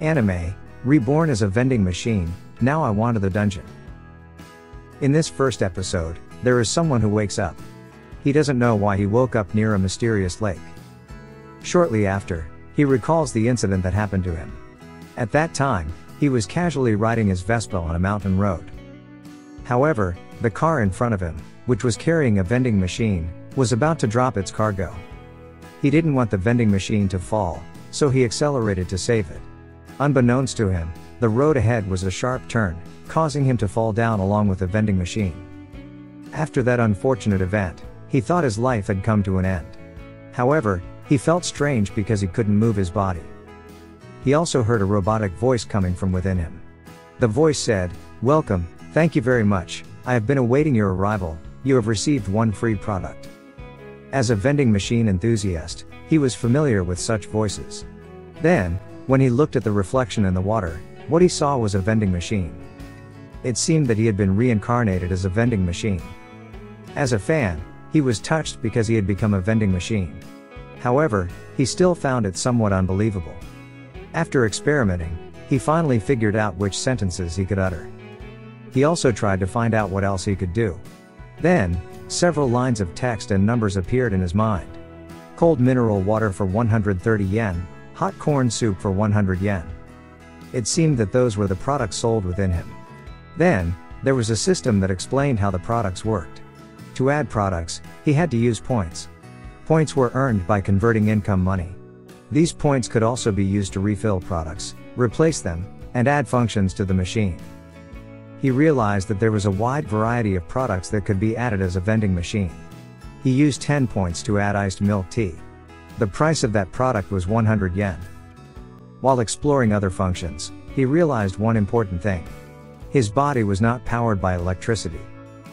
Anime, reborn as a vending machine, now I want to the dungeon. In this first episode, there is someone who wakes up. He doesn't know why he woke up near a mysterious lake. Shortly after, he recalls the incident that happened to him. At that time, he was casually riding his Vespa on a mountain road. However, the car in front of him, which was carrying a vending machine, was about to drop its cargo. He didn't want the vending machine to fall, so he accelerated to save it. Unbeknownst to him, the road ahead was a sharp turn, causing him to fall down along with the vending machine. After that unfortunate event, he thought his life had come to an end. However, he felt strange because he couldn't move his body. He also heard a robotic voice coming from within him. The voice said, "Welcome, thank you very much, I have been awaiting your arrival, you have received one free product." As a vending machine enthusiast, he was familiar with such voices. Then, when he looked at the reflection in the water, what he saw was a vending machine. It seemed that he had been reincarnated as a vending machine. As a fan, he was touched because he had become a vending machine. However, he still found it somewhat unbelievable. After experimenting, he finally figured out which sentences he could utter. He also tried to find out what else he could do. Then, several lines of text and numbers appeared in his mind. Cold mineral water for 130 yen, hot corn soup for 100 yen. It seemed that those were the products sold within him. Then, there was a system that explained how the products worked. To add products, he had to use points. Points were earned by converting income money. These points could also be used to refill products, replace them, and add functions to the machine. He realized that there was a wide variety of products that could be added as a vending machine. He used 10 points to add iced milk tea. The price of that product was 100 yen. While exploring other functions, he realized one important thing. His body was not powered by electricity.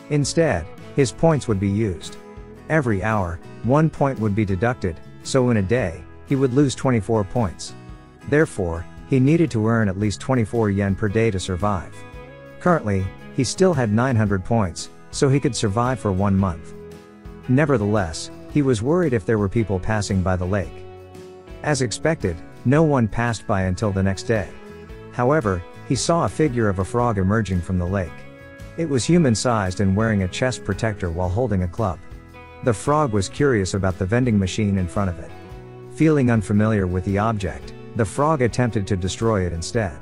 Instead, his points would be used. Every hour, 1 point would be deducted, so in a day, he would lose 24 points. Therefore, he needed to earn at least 24 yen per day to survive. Currently, he still had 900 points, so he could survive for 1 month. Nevertheless, he was worried if there were people passing by the lake. As expected, no one passed by until the next day. However, he saw a figure of a frog emerging from the lake. It was human-sized and wearing a chest protector while holding a club. The frog was curious about the vending machine in front of it. Feeling unfamiliar with the object, the frog attempted to destroy it instead.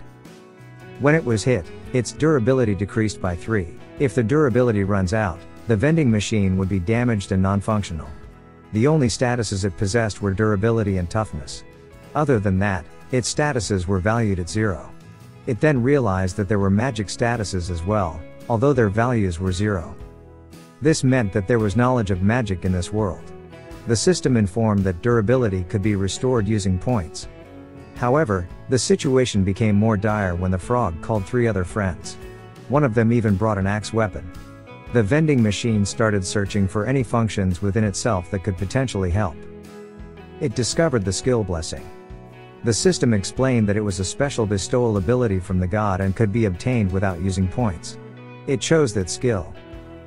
When it was hit, its durability decreased by 3. If the durability runs out, the vending machine would be damaged and non-functional. The only statuses it possessed were durability and toughness. Other than that, its statuses were valued at 0. It then realized that there were magic statuses as well, although their values were 0. This meant that there was knowledge of magic in this world. The system informed that durability could be restored using points. However, the situation became more dire when the frog called 3 other friends. One of them even brought an axe weapon. The vending machine started searching for any functions within itself that could potentially help. It discovered the skill blessing. The system explained that it was a special bestowal ability from the god and could be obtained without using points. It chose that skill.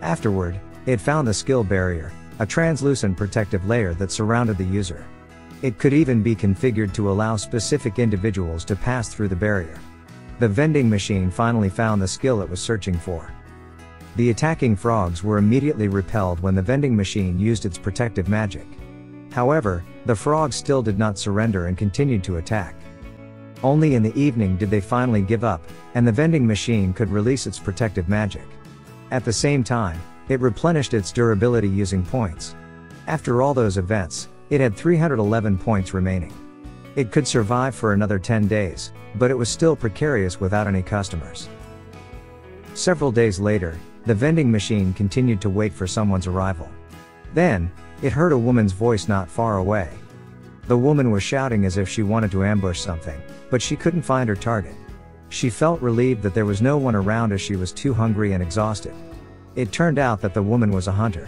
Afterward, it found the skill barrier, a translucent protective layer that surrounded the user. It could even be configured to allow specific individuals to pass through the barrier. The vending machine finally found the skill it was searching for. The attacking frogs were immediately repelled when the vending machine used its protective magic. However, the frogs still did not surrender and continued to attack. Only in the evening did they finally give up, and the vending machine could release its protective magic. At the same time, it replenished its durability using points. After all those events, it had 311 points remaining. It could survive for another 10 days, but it was still precarious without any customers. Several days later, the vending machine continued to wait for someone's arrival. Then, it heard a woman's voice not far away. The woman was shouting as if she wanted to ambush something, but she couldn't find her target. She felt relieved that there was no one around as she was too hungry and exhausted. It turned out that the woman was a hunter.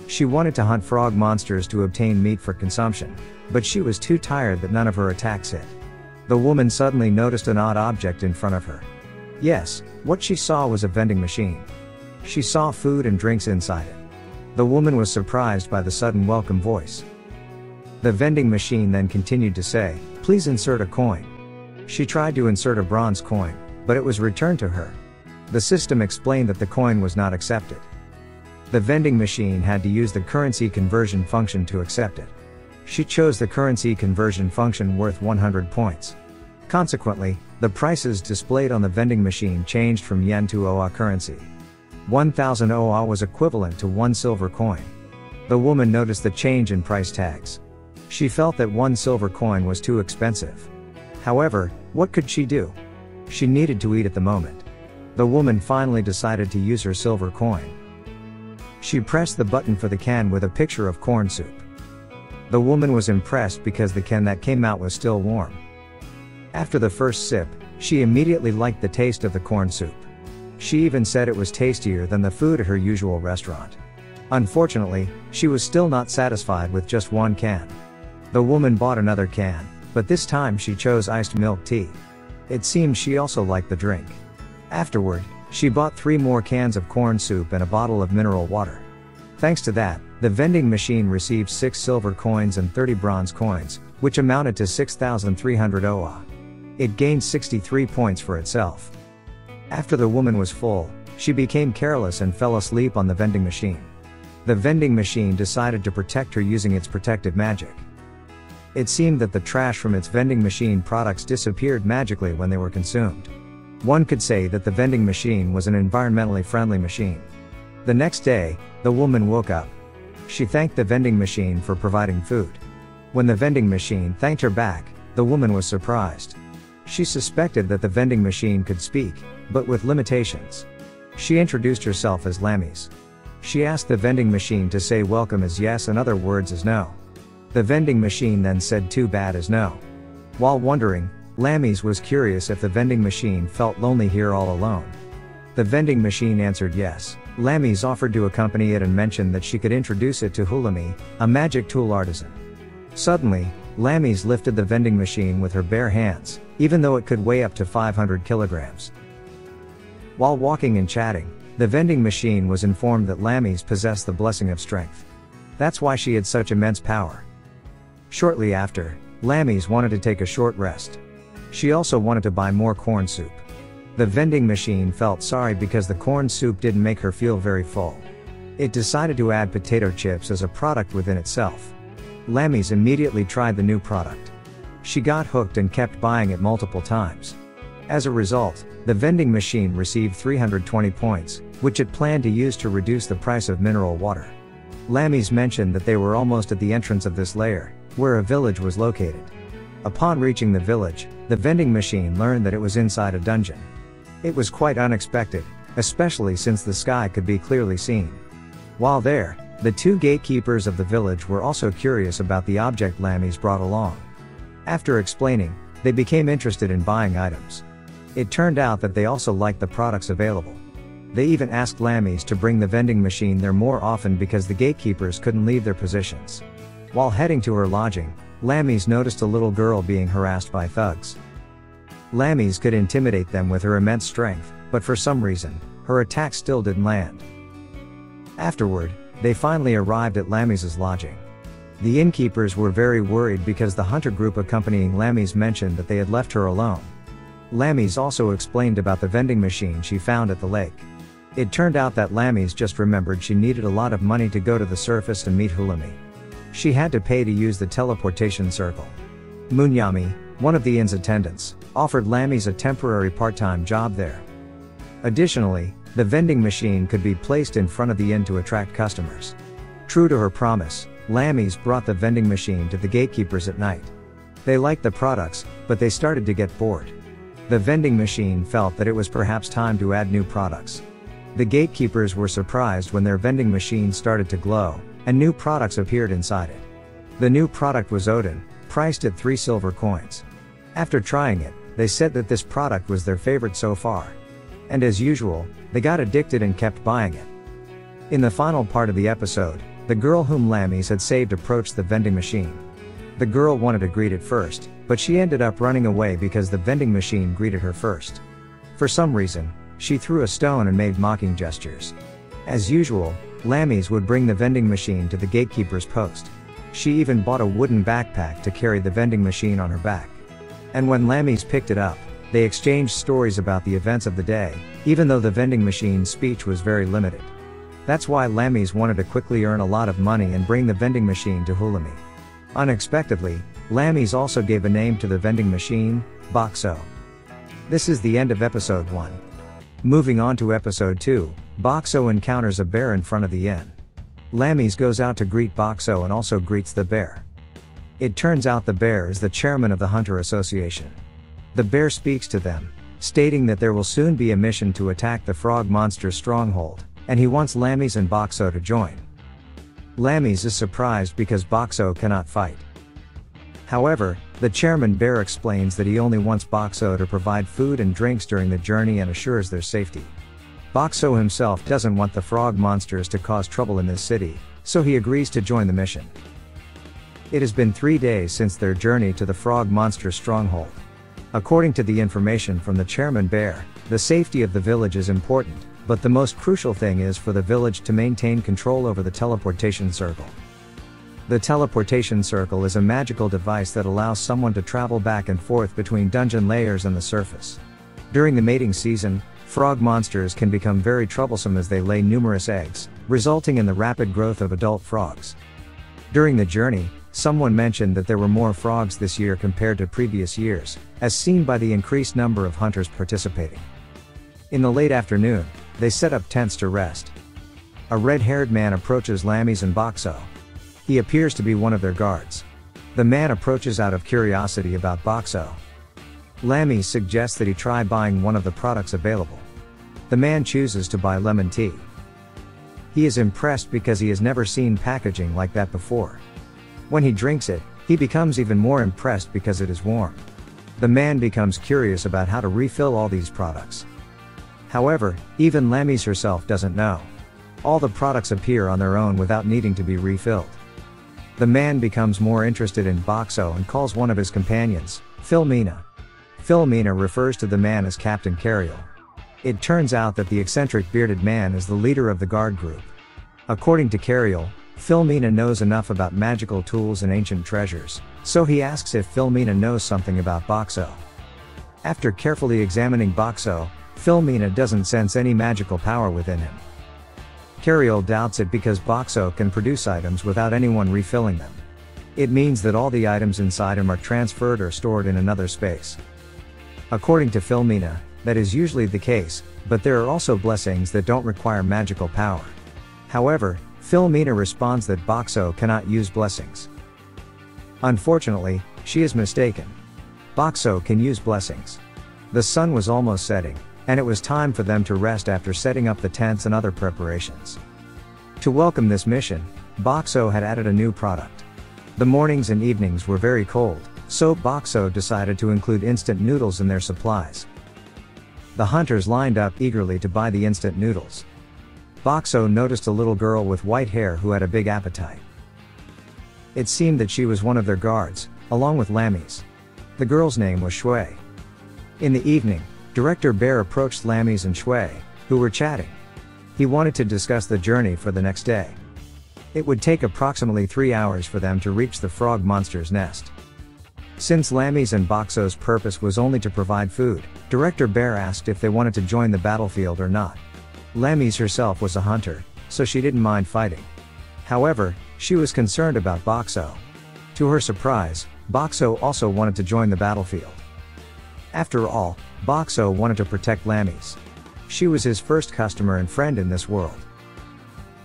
She wanted to hunt frog monsters to obtain meat for consumption, but she was too tired that none of her attacks hit. The woman suddenly noticed an odd object in front of her. Yes, what she saw was a vending machine. She saw food and drinks inside it. The woman was surprised by the sudden welcome voice. The vending machine then continued to say, "Please insert a coin." She tried to insert a bronze coin, but it was returned to her. The system explained that the coin was not accepted. The vending machine had to use the currency conversion function to accept it. She chose the currency conversion function worth 100 points. Consequently, the prices displayed on the vending machine changed from yen to OA currency. 1000 OA was equivalent to 1 silver coin. The woman noticed the change in price tags. She felt that 1 silver coin was too expensive. However, what could she do? She needed to eat at the moment. The woman finally decided to use her silver coin. She pressed the button for the can with a picture of corn soup. The woman was impressed because the can that came out was still warm. After the first sip, she immediately liked the taste of the corn soup. She even said it was tastier than the food at her usual restaurant. Unfortunately, she was still not satisfied with just one can. The woman bought another can, but this time she chose iced milk tea. It seemed she also liked the drink. Afterward, she bought 3 more cans of corn soup and a bottle of mineral water. Thanks to that, the vending machine received 6 silver coins and 30 bronze coins, which amounted to 6,300 OA. It gained 63 points for itself. After the woman was full, she became careless and fell asleep on the vending machine. The vending machine decided to protect her using its protective magic. It seemed that the trash from its vending machine products disappeared magically when they were consumed. One could say that the vending machine was an environmentally friendly machine. The next day, the woman woke up. She thanked the vending machine for providing food. When the vending machine thanked her back, the woman was surprised. She suspected that the vending machine could speak, but with limitations. She introduced herself as Lammies. She asked the vending machine to say welcome as yes and other words as no. The vending machine then said too bad as no. While wondering, Lammies was curious if the vending machine felt lonely here all alone. The vending machine answered yes. Lammies offered to accompany it and mentioned that she could introduce it to Hulami, a magic tool artisan. Suddenly, Lammies lifted the vending machine with her bare hands, even though it could weigh up to 500 kilograms. While walking and chatting, the vending machine was informed that Lammies possessed the blessing of strength. That's why she had such immense power. Shortly after, Lammies wanted to take a short rest. She also wanted to buy more corn soup. The vending machine felt sorry because the corn soup didn't make her feel very full. It decided to add potato chips as a product within itself. Lammies immediately tried the new product. She got hooked and kept buying it multiple times. As a result, the vending machine received 320 points, which it planned to use to reduce the price of mineral water. Lammies mentioned that they were almost at the entrance of this layer, where a village was located. Upon reaching the village, the vending machine learned that it was inside a dungeon. It was quite unexpected, especially since the sky could be clearly seen. While there, the 2 gatekeepers of the village were also curious about the object Lammies brought along. After explaining, they became interested in buying items. It turned out that they also liked the products available. They even asked Lammies to bring the vending machine there more often because the gatekeepers couldn't leave their positions. While heading to her lodging, Lammies noticed a little girl being harassed by thugs. Lammies could intimidate them with her immense strength, but for some reason, her attack still didn't land. Afterward, they finally arrived at Lammies' lodging. The innkeepers were very worried because the hunter group accompanying Lammies mentioned that they had left her alone. Lammies also explained about the vending machine she found at the lake. It turned out that Lammies just remembered she needed a lot of money to go to the surface and meet Hulami. She had to pay to use the teleportation circle. Munyami, one of the inn's attendants, offered Lammies a temporary part-time job there. Additionally, the vending machine could be placed in front of the inn to attract customers. True to her promise, Lammies brought the vending machine to the gatekeepers at night. They liked the products, but they started to get bored. The vending machine felt that it was perhaps time to add new products. The gatekeepers were surprised when their vending machine started to glow, and new products appeared inside it. The new product was Odin, priced at 3 silver coins. After trying it, they said that this product was their favorite so far. And as usual, they got addicted and kept buying it. In the final part of the episode, the girl whom Lammies had saved approached the vending machine. The girl wanted to greet it first, but she ended up running away because the vending machine greeted her first. For some reason, she threw a stone and made mocking gestures. As usual, Lammies would bring the vending machine to the gatekeeper's post. She even bought a wooden backpack to carry the vending machine on her back. And when Lammies picked it up, they exchanged stories about the events of the day, even though the vending machine's speech was very limited. That's why Lammies wanted to quickly earn a lot of money and bring the vending machine to Hulami. Unexpectedly, Lammies also gave a name to the vending machine, Boxo. This is the end of episode 1. Moving on to episode 2, Boxo encounters a bear in front of the inn. Lammies goes out to greet Boxo and also greets the bear. It turns out the bear is the chairman of the Hunter Association. The bear speaks to them, stating that there will soon be a mission to attack the frog monster's stronghold, and he wants Lammies and Boxo to join. Lammies is surprised because Boxo cannot fight. However, the chairman bear explains that he only wants Boxo to provide food and drinks during the journey and assures their safety. Boxo himself doesn't want the frog monsters to cause trouble in this city, so he agrees to join the mission. It has been 3 days since their journey to the frog monster's stronghold. According to the information from the chairman bear, the safety of the village is important, but the most crucial thing is for the village to maintain control over the teleportation circle. The teleportation circle is a magical device that allows someone to travel back and forth between dungeon layers and the surface. During the mating season, frog monsters can become very troublesome as they lay numerous eggs, resulting in the rapid growth of adult frogs. During the journey, someone mentioned that there were more frogs this year compared to previous years, as seen by the increased number of hunters participating. In the late afternoon, they set up tents to rest. A red-haired man approaches Lammies and Boxo. He appears to be one of their guards. The man approaches out of curiosity about Boxo. Lammies suggests that he try buying one of the products available. The man chooses to buy lemon tea. He is impressed because he has never seen packaging like that before. When he drinks it, he becomes even more impressed because it is warm. The man becomes curious about how to refill all these products. However, even Lammies herself doesn't know. All the products appear on their own without needing to be refilled. The man becomes more interested in Boxo and calls one of his companions, Philmina. Philmina refers to the man as Captain Cariel. It turns out that the eccentric bearded man is the leader of the guard group. According to Cariel, Philmina knows enough about magical tools and ancient treasures, so he asks if Philmina knows something about Boxo. After carefully examining Boxo, Philmina doesn't sense any magical power within him. Cariel doubts it because Boxo can produce items without anyone refilling them. It means that all the items inside him are transferred or stored in another space. According to Philmina, that is usually the case, but there are also blessings that don't require magical power. However, Philmina responds that Boxo cannot use blessings. Unfortunately, she is mistaken. Boxo can use blessings. The sun was almost setting, and it was time for them to rest after setting up the tents and other preparations. To welcome this mission, Boxo had added a new product. The mornings and evenings were very cold, so Boxo decided to include instant noodles in their supplies. The hunters lined up eagerly to buy the instant noodles. Boxo noticed a little girl with white hair who had a big appetite. It seemed that she was one of their guards, along with Lammies. The girl's name was Shui. In the evening, Director Bear approached Lammies and Shui, who were chatting. He wanted to discuss the journey for the next day. It would take approximately 3 hours for them to reach the frog monster's nest. Since Lammies and Boxo's purpose was only to provide food, Director Bear asked if they wanted to join the battlefield or not. Lammies herself was a hunter, so she didn't mind fighting. However, she was concerned about Boxo. To her surprise, Boxo also wanted to join the battlefield. After all, Boxo wanted to protect Lammies. She was his first customer and friend in this world.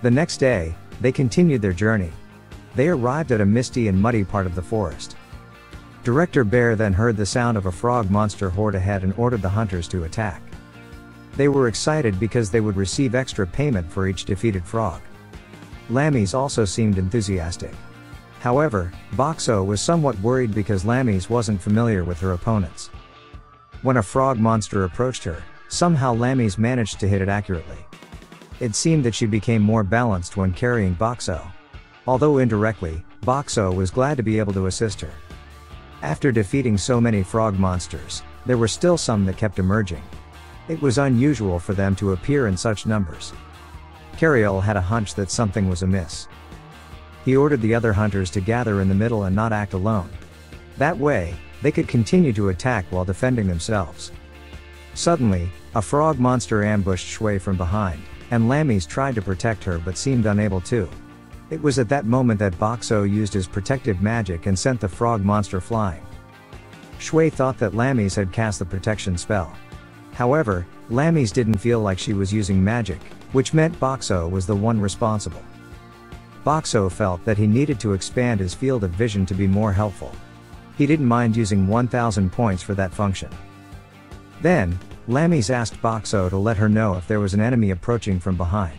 The next day, they continued their journey. They arrived at a misty and muddy part of the forest. Director Bear then heard the sound of a frog monster horde ahead and ordered the hunters to attack. They were excited because they would receive extra payment for each defeated frog. Lammies also seemed enthusiastic. However, Boxo was somewhat worried because Lammies wasn't familiar with her opponents. When a frog monster approached her, somehow Lammies managed to hit it accurately. It seemed that she became more balanced when carrying Boxo. Although indirectly, Boxo was glad to be able to assist her. After defeating so many frog monsters, there were still some that kept emerging. It was unusual for them to appear in such numbers. Cariel had a hunch that something was amiss. He ordered the other hunters to gather in the middle and not act alone. That way, They could continue to attack while defending themselves. Suddenly, a frog monster ambushed Shui from behind, and Lammy's tried to protect her but seemed unable to. It was at that moment that Boxo used his protective magic and sent the frog monster flying. Shui thought that Lammy's had cast the protection spell. However, Lammy's didn't feel like she was using magic, which meant Boxo was the one responsible. Boxo felt that he needed to expand his field of vision to be more helpful. He didn't mind using 1000 points for that function. Then, Lammy's asked Boxo to let her know if there was an enemy approaching from behind.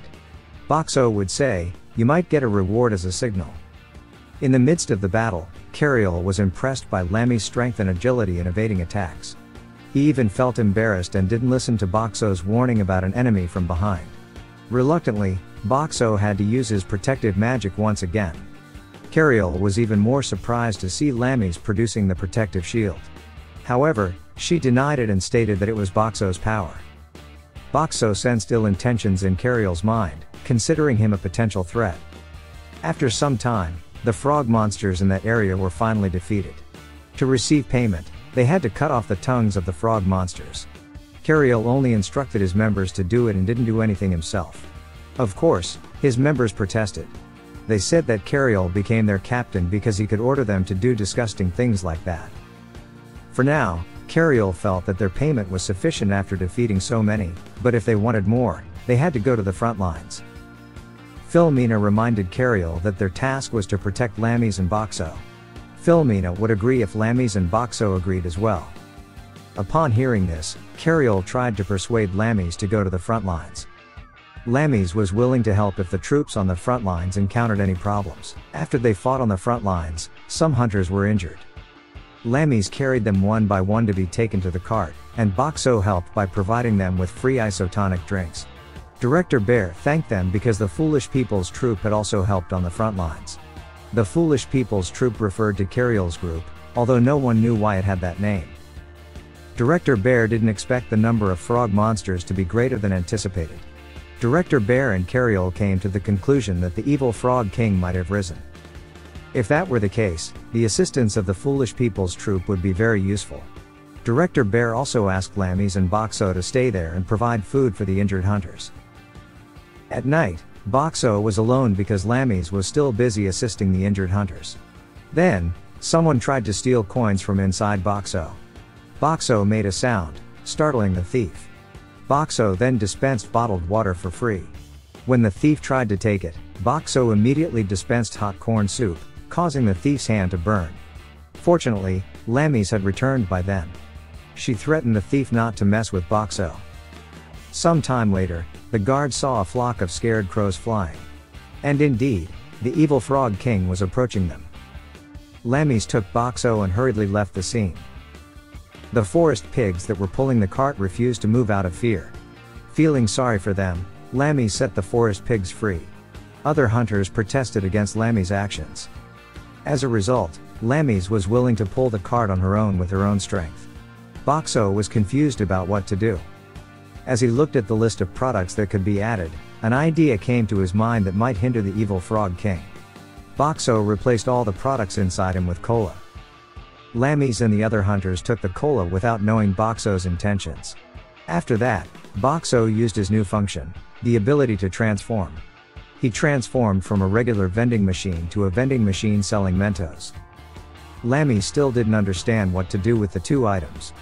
Boxo would say, "You might get a reward as a signal." In the midst of the battle, Cariol was impressed by Lammy's strength and agility in evading attacks. He even felt embarrassed and didn't listen to Boxo's warning about an enemy from behind. Reluctantly, Boxo had to use his protective magic once again. Cariol was even more surprised to see Lammy's producing the protective shield. However, she denied it and stated that it was Boxo's power. Boxo sensed ill intentions in Cariol's mind, considering him a potential threat. After some time, the frog monsters in that area were finally defeated. To receive payment, they had to cut off the tongues of the frog monsters. Cariol only instructed his members to do it and didn't do anything himself. Of course, his members protested. They said that Cariol became their captain because he could order them to do disgusting things like that. For now, Cariol felt that their payment was sufficient after defeating so many, but if they wanted more, they had to go to the front lines. Philomena reminded Cariol that their task was to protect Lammy's and Boxo. Philomena would agree if Lammy's and Boxo agreed as well. Upon hearing this, Cariol tried to persuade Lammy's to go to the front lines. Lammy's was willing to help if the troops on the front lines encountered any problems. After they fought on the front lines, some hunters were injured. Lammy's carried them one by one to be taken to the cart, and Boxo helped by providing them with free isotonic drinks. Director Bear thanked them because the Foolish People's Troop had also helped on the front lines. The Foolish People's Troop referred to Cariol's group, although no one knew why it had that name. Director Bear didn't expect the number of frog monsters to be greater than anticipated. Director Bear and Cariol came to the conclusion that the evil Frog King might have risen. If that were the case, the assistance of the Foolish People's Troop would be very useful. Director Bear also asked Lammy's and Boxo to stay there and provide food for the injured hunters. At night, Boxo was alone because Lammy's was still busy assisting the injured hunters. Then, someone tried to steal coins from inside Boxo. Boxo made a sound, startling the thief. Boxo then dispensed bottled water for free. When the thief tried to take it, Boxo immediately dispensed hot corn soup, causing the thief's hand to burn. Fortunately, Lammy's had returned by then. She threatened the thief not to mess with Boxo. Some time later, the guards saw a flock of scared crows flying. And indeed, the evil Frog King was approaching them. Lammy's took Boxo and hurriedly left the scene. The forest pigs that were pulling the cart refused to move out of fear. Feeling sorry for them, Lammy's set the forest pigs free. Other hunters protested against Lammy's actions. As a result, Lammy's was willing to pull the cart on her own with her own strength. Boxo was confused about what to do. As he looked at the list of products that could be added, an idea came to his mind that might hinder the evil Frog King. Boxo replaced all the products inside him with cola. Lammy's and the other hunters took the cola without knowing Boxo's intentions. After that, Boxo used his new function, the ability to transform. He transformed from a regular vending machine to a vending machine selling Mentos. Lammy still didn't understand what to do with the two items.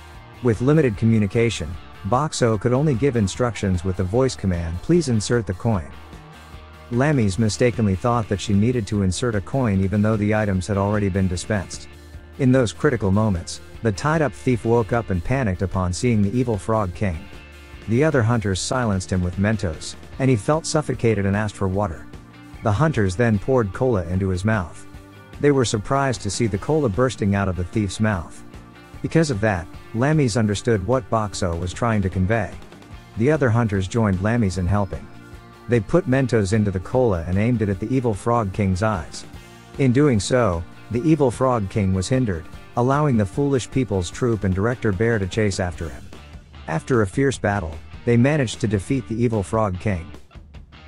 With limited communication, Boxo could only give instructions with the voice command, "Please insert the coin." Lammy's mistakenly thought that she needed to insert a coin even though the items had already been dispensed. In those critical moments, the tied-up thief woke up and panicked upon seeing the evil Frog King. The other hunters silenced him with Mentos, and he felt suffocated and asked for water. The hunters then poured cola into his mouth. They were surprised to see the cola bursting out of the thief's mouth. Because of that, Lammy's understood what Boxo was trying to convey. The other hunters joined Lammy's in helping. They put Mentos into the cola and aimed it at the evil Frog King's eyes. In doing so, the evil Frog King was hindered, allowing the Foolish People's Troop and Director Bear to chase after him. After a fierce battle, they managed to defeat the evil Frog King.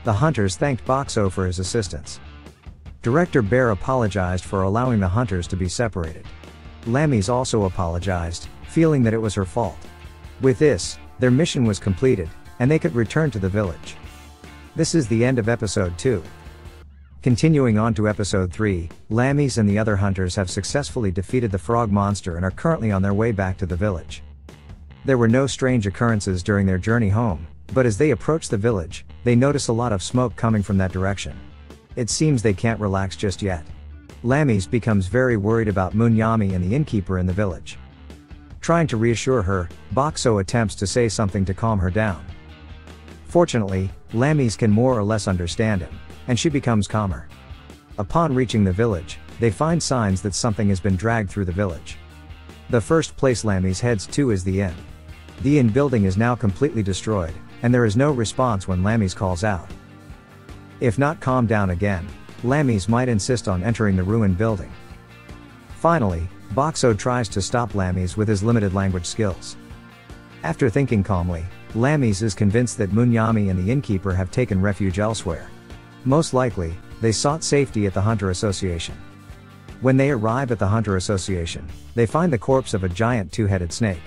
The hunters thanked Boxo for his assistance. Director Bear apologized for allowing the hunters to be separated. Lammy's also apologized, feeling that it was her fault. With this, their mission was completed, and they could return to the village. This is the end of episode 2. Continuing on to episode 3, Lammy's and the other hunters have successfully defeated the frog monster and are currently on their way back to the village. There were no strange occurrences during their journey home, but as they approach the village, they notice a lot of smoke coming from that direction. It seems they can't relax just yet. Lammy's becomes very worried about Munyami and the innkeeper in the village. Trying to reassure her, Boxo attempts to say something to calm her down. Fortunately, Lammy's can more or less understand him, and she becomes calmer. Upon reaching the village, they find signs that something has been dragged through the village. The first place Lammy's heads to is the inn. The inn building is now completely destroyed, and there is no response when Lammy's calls out. If not calmed down again, Lammy's might insist on entering the ruined building. Finally, Boxo tries to stop Lammy's with his limited language skills. After thinking calmly, Lammy's is convinced that Munyami and the innkeeper have taken refuge elsewhere. Most likely, they sought safety at the Hunter Association. When they arrive at the Hunter Association, they find the corpse of a giant two-headed snake.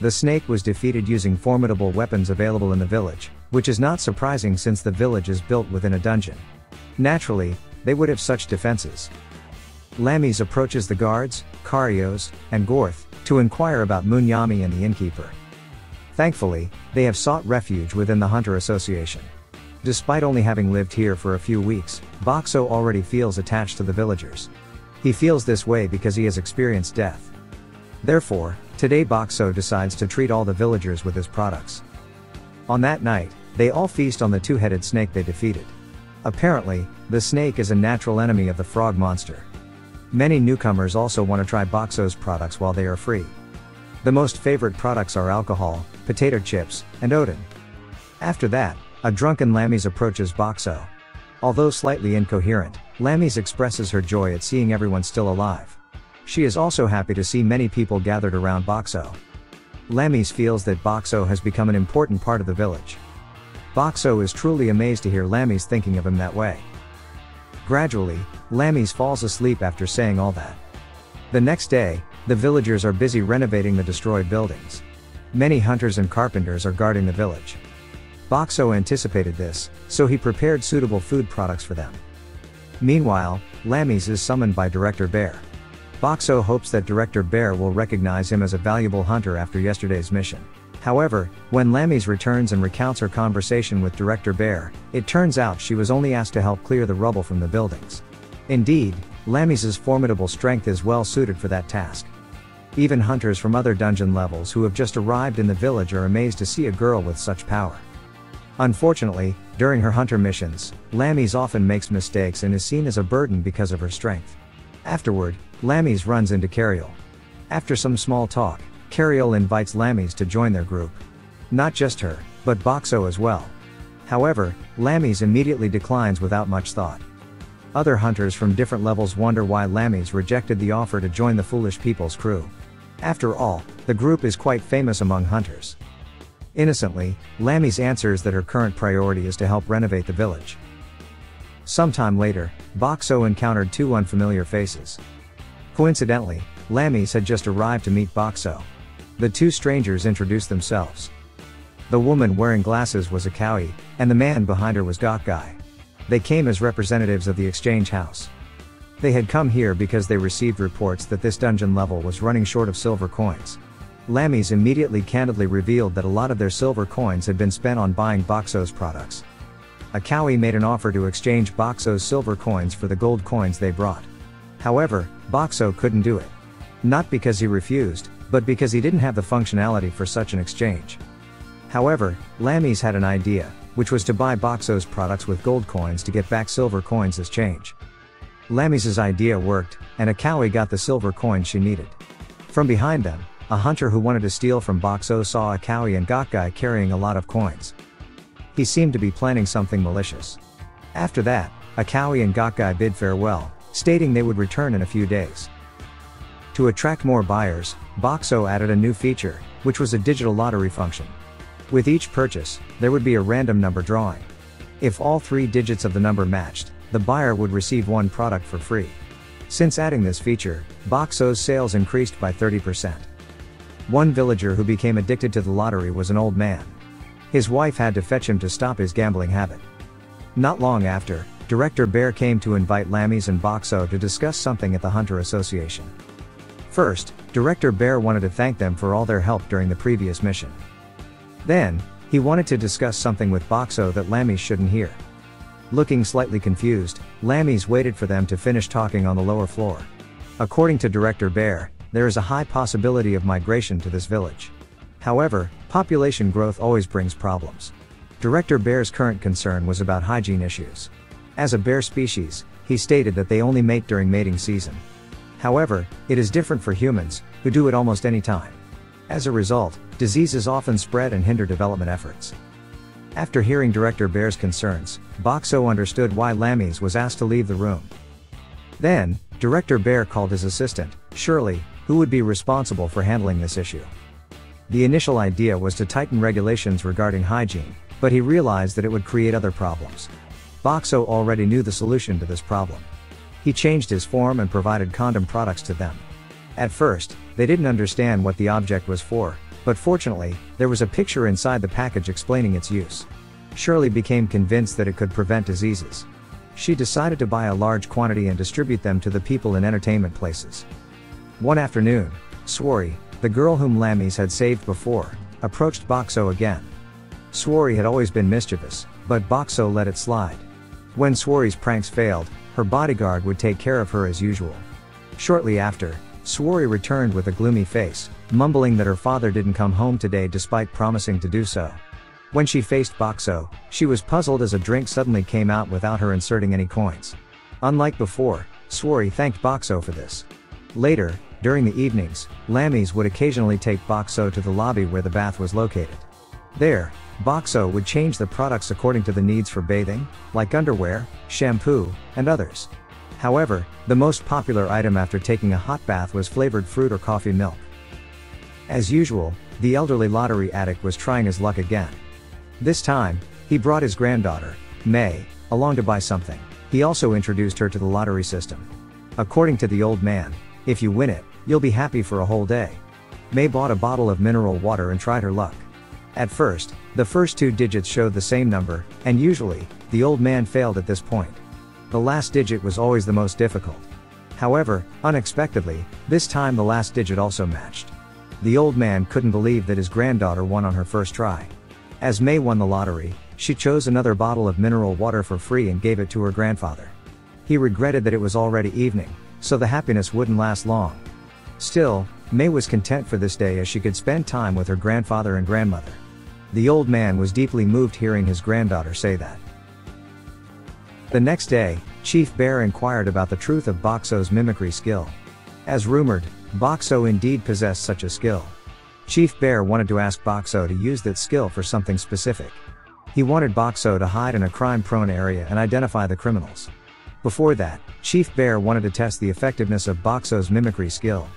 The snake was defeated using formidable weapons available in the village, which is not surprising since the village is built within a dungeon. Naturally, they would have such defenses. Lammy's approaches the guards, Karios, and Gorth, to inquire about Munyami and the innkeeper. Thankfully, they have sought refuge within the Hunter Association. Despite only having lived here for a few weeks, Boxo already feels attached to the villagers. He feels this way because he has experienced death. Therefore, today Boxo decides to treat all the villagers with his products. On that night, they all feast on the two-headed snake they defeated. Apparently, the snake is a natural enemy of the frog monster. Many newcomers also want to try Boxo's products while they are free. The most favorite products are alcohol, potato chips, and Odin. After that, a drunken Lammy's approaches Boxo. Although slightly incoherent, Lammy's expresses her joy at seeing everyone still alive. She is also happy to see many people gathered around Boxo. Lammy's feels that Boxo has become an important part of the village. Boxo is truly amazed to hear Lammy's thinking of him that way. Gradually, Lammy's falls asleep after saying all that. The next day, the villagers are busy renovating the destroyed buildings. Many hunters and carpenters are guarding the village. Boxo anticipated this, so he prepared suitable food products for them. Meanwhile, Lammy's is summoned by Director Bear. Boxo hopes that Director Bear will recognize him as a valuable hunter after yesterday's mission. However, when Lammy's returns and recounts her conversation with Director Bear, it turns out she was only asked to help clear the rubble from the buildings. Indeed, Lammy's formidable strength is well suited for that task. Even hunters from other dungeon levels who have just arrived in the village are amazed to see a girl with such power. Unfortunately, during her hunter missions, Lammy's often makes mistakes and is seen as a burden because of her strength. Afterward, Lammy's runs into Cariol. After some small talk, Cariol invites Lammy's to join their group. Not just her, but Boxo as well. However, Lammy's immediately declines without much thought. Other hunters from different levels wonder why Lammy's rejected the offer to join the Foolish People's crew. After all, the group is quite famous among hunters. Innocently, Lammy's answers that her current priority is to help renovate the village. Sometime later, Boxo encountered two unfamiliar faces. Coincidentally, Lammy's had just arrived to meet Boxo. The two strangers introduced themselves. The woman wearing glasses was Akawi, and the man behind her was Gokgai. They came as representatives of the exchange house. They had come here because they received reports that this dungeon level was running short of silver coins. Lammy's immediately candidly revealed that a lot of their silver coins had been spent on buying Boxo's products. Akawi made an offer to exchange Boxo's silver coins for the gold coins they brought. However, Boxo couldn't do it. Not because he refused, but because he didn't have the functionality for such an exchange. However, Lammy's had an idea, which was to buy Boxo's products with gold coins to get back silver coins as change. Lammy's idea worked, and Akawi got the silver coins she needed. From behind them, a hunter who wanted to steal from Boxo saw Akawi and Gokgai carrying a lot of coins. He seemed to be planning something malicious. After that, Akawi and Gokgai bid farewell, stating they would return in a few days. To attract more buyers, Boxo added a new feature, which was a digital lottery function. With each purchase, there would be a random number drawing. If all 3 digits of the number matched, the buyer would receive one product for free. Since adding this feature, Boxo's sales increased by 30%. One villager who became addicted to the lottery was an old man. His wife had to fetch him to stop his gambling habit. Not long after, Director Bear came to invite Lammies and Boxo to discuss something at the Hunter Association. First, Director Bear wanted to thank them for all their help during the previous mission. Then, he wanted to discuss something with Boxo that Lammies shouldn't hear. Looking slightly confused, Lammies waited for them to finish talking on the lower floor. According to Director Bear, there is a high possibility of migration to this village. However, population growth always brings problems. Director Bear's current concern was about hygiene issues. As a bear species, he stated that they only mate during mating season. However, it is different for humans, who do it almost any time. As a result, diseases often spread and hinder development efforts. After hearing Director Bear's concerns, Boxo understood why Lammies was asked to leave the room. Then, Director Bear called his assistant, Shirley, who would be responsible for handling this issue. The initial idea was to tighten regulations regarding hygiene, but he realized that it would create other problems. Boxo already knew the solution to this problem. He changed his form and provided condom products to them. At first, they didn't understand what the object was for, but fortunately, there was a picture inside the package explaining its use. Shirley became convinced that it could prevent diseases. She decided to buy a large quantity and distribute them to the people in entertainment places. One afternoon, Sworry, the girl whom Lammies had saved before, approached Boxo again. Sworry had always been mischievous, but Boxo let it slide. When Sworry's pranks failed, her bodyguard would take care of her as usual. Shortly after, Sworry returned with a gloomy face, mumbling that her father didn't come home today despite promising to do so. When she faced Boxo, she was puzzled as a drink suddenly came out without her inserting any coins. Unlike before, Sworry thanked Boxo for this. Later, during the evenings, Lammies would occasionally take Boxo to the lobby where the bath was located. There, Boxo would change the products according to the needs for bathing, like underwear, shampoo, and others. However, the most popular item after taking a hot bath was flavored fruit or coffee milk. As usual, the elderly lottery addict was trying his luck again. This time, he brought his granddaughter, May, along to buy something. He also introduced her to the lottery system. According to the old man, if you win it, you'll be happy for a whole day. May bought a bottle of mineral water and tried her luck. At first, the first two digits showed the same number, and usually, the old man failed at this point. The last digit was always the most difficult. However, unexpectedly, this time the last digit also matched. The old man couldn't believe that his granddaughter won on her first try. As May won the lottery, she chose another bottle of mineral water for free and gave it to her grandfather. He regretted that it was already evening, so the happiness wouldn't last long. Still, May was content for this day as she could spend time with her grandfather and grandmother. The old man was deeply moved hearing his granddaughter say that. The next day, Chief Bear inquired about the truth of Boxo's mimicry skill. As rumored, Boxo indeed possessed such a skill. Chief Bear wanted to ask Boxo to use that skill for something specific. He wanted Boxo to hide in a crime-prone area and identify the criminals. Before that, Chief Bear wanted to test the effectiveness of Boxo's mimicry skill.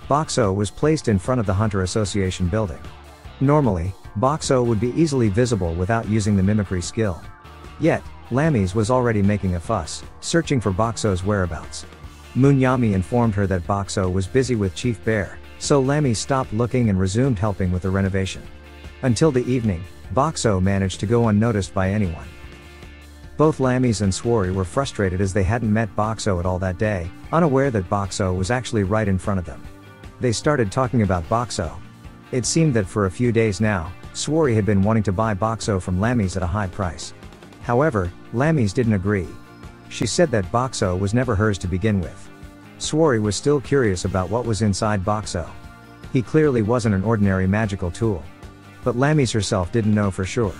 Boxo was placed in front of the Hunter Association building. Normally, Boxo would be easily visible without using the mimicry skill. Yet, Lammies was already making a fuss, searching for Boxo's whereabouts. Munyami informed her that Boxo was busy with Chief Bear, so Lammies stopped looking and resumed helping with the renovation. Until the evening, Boxo managed to go unnoticed by anyone. Both Lammies and Sworry were frustrated as they hadn't met Boxo at all that day, unaware that Boxo was actually right in front of them. They started talking about Boxo. It seemed that for a few days now, Sworry had been wanting to buy Boxo from Lammies at a high price. However, Lammies didn't agree. She said that Boxo was never hers to begin with. Sworry was still curious about what was inside Boxo. He clearly wasn't an ordinary magical tool. But Lammies herself didn't know for sure.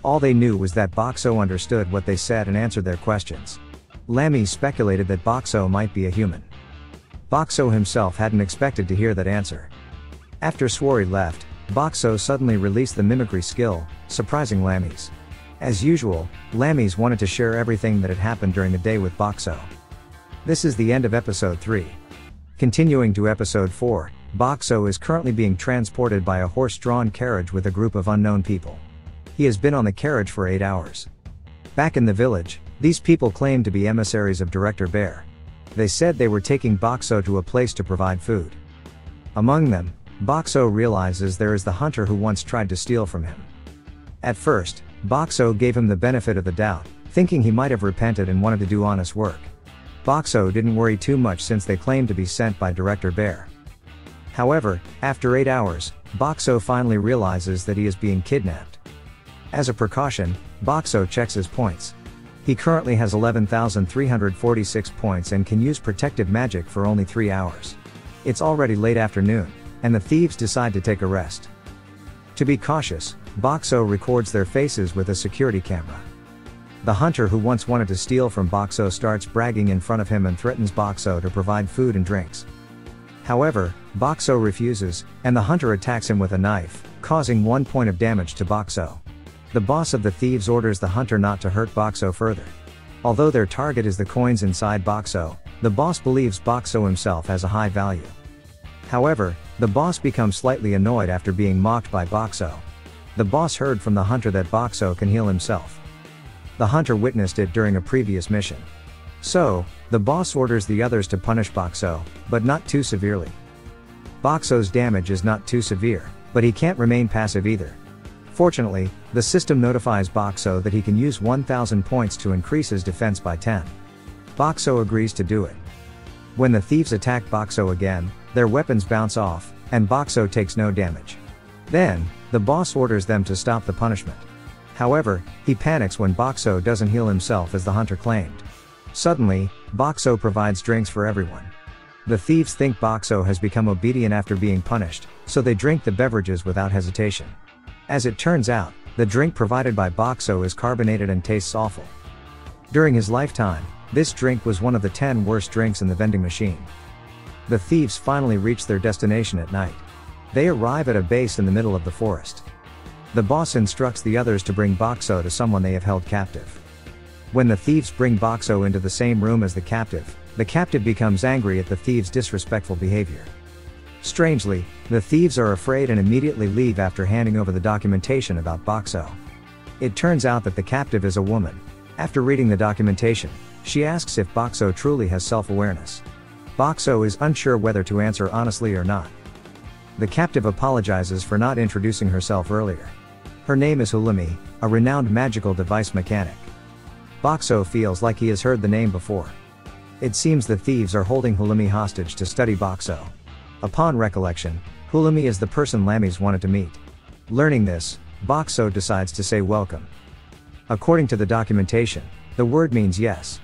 All they knew was that Boxo understood what they said and answered their questions. Lammies speculated that Boxo might be a human. Boxo himself hadn't expected to hear that answer. After Sworry left, Boxo suddenly released the mimicry skill, surprising Lammies. As usual, Lammies wanted to share everything that had happened during the day with Boxo. This is the end of episode 3. Continuing to episode 4, Boxo is currently being transported by a horse-drawn carriage with a group of unknown people. He has been on the carriage for 8 hours. Back in the village, these people claim to be emissaries of Director Bear. They said they were taking Bakso to a place to provide food. Among them, Bakso realizes there is the hunter who once tried to steal from him. At first, Bakso gave him the benefit of the doubt, thinking he might have repented and wanted to do honest work. Bakso didn't worry too much since they claimed to be sent by Director Bear. However, after 8 hours, Bakso finally realizes that he is being kidnapped. As a precaution, Bakso checks his points. He currently has 11,346 points and can use protective magic for only 3 hours. It's already late afternoon, and the thieves decide to take a rest. To be cautious, Bakso records their faces with a security camera. The hunter who once wanted to steal from Bakso starts bragging in front of him and threatens Bakso to provide food and drinks. However, Bakso refuses, and the hunter attacks him with a knife, causing 1 point of damage to Bakso. The boss of the thieves orders the hunter not to hurt Bakso further. Although their target is the coins inside Bakso, the boss believes Bakso himself has a high value. However, the boss becomes slightly annoyed after being mocked by Bakso. The boss heard from the hunter that Bakso can heal himself. The hunter witnessed it during a previous mission. So, the boss orders the others to punish Bakso, but not too severely. Bakso's damage is not too severe, but he can't remain passive either. Fortunately, the system notifies Bakso that he can use 1,000 points to increase his defense by 10. Bakso agrees to do it. When the thieves attack Bakso again, their weapons bounce off, and Bakso takes no damage. Then, the boss orders them to stop the punishment. However, he panics when Bakso doesn't heal himself as the hunter claimed. Suddenly, Bakso provides drinks for everyone. The thieves think Bakso has become obedient after being punished, so they drink the beverages without hesitation. As it turns out, the drink provided by Bakso is carbonated and tastes awful. During his lifetime, this drink was one of the 10 worst drinks in the vending machine. The thieves finally reach their destination at night. They arrive at a base in the middle of the forest. The boss instructs the others to bring Bakso to someone they have held captive. When the thieves bring Bakso into the same room as the captive becomes angry at the thieves' disrespectful behavior. Strangely, the thieves are afraid and immediately leave after handing over the documentation about Bakso. It turns out that the captive is a woman. After reading the documentation, she asks if Bakso truly has self-awareness. Bakso is unsure whether to answer honestly or not. The captive apologizes for not introducing herself earlier. Her name is Hulumi, a renowned magical device mechanic. Bakso feels like he has heard the name before. It seems the thieves are holding Hulumi hostage to study Bakso. Upon recollection, Hulumi is the person Lammy's wanted to meet. Learning this, Bakso decides to say welcome. According to the documentation, the word means yes.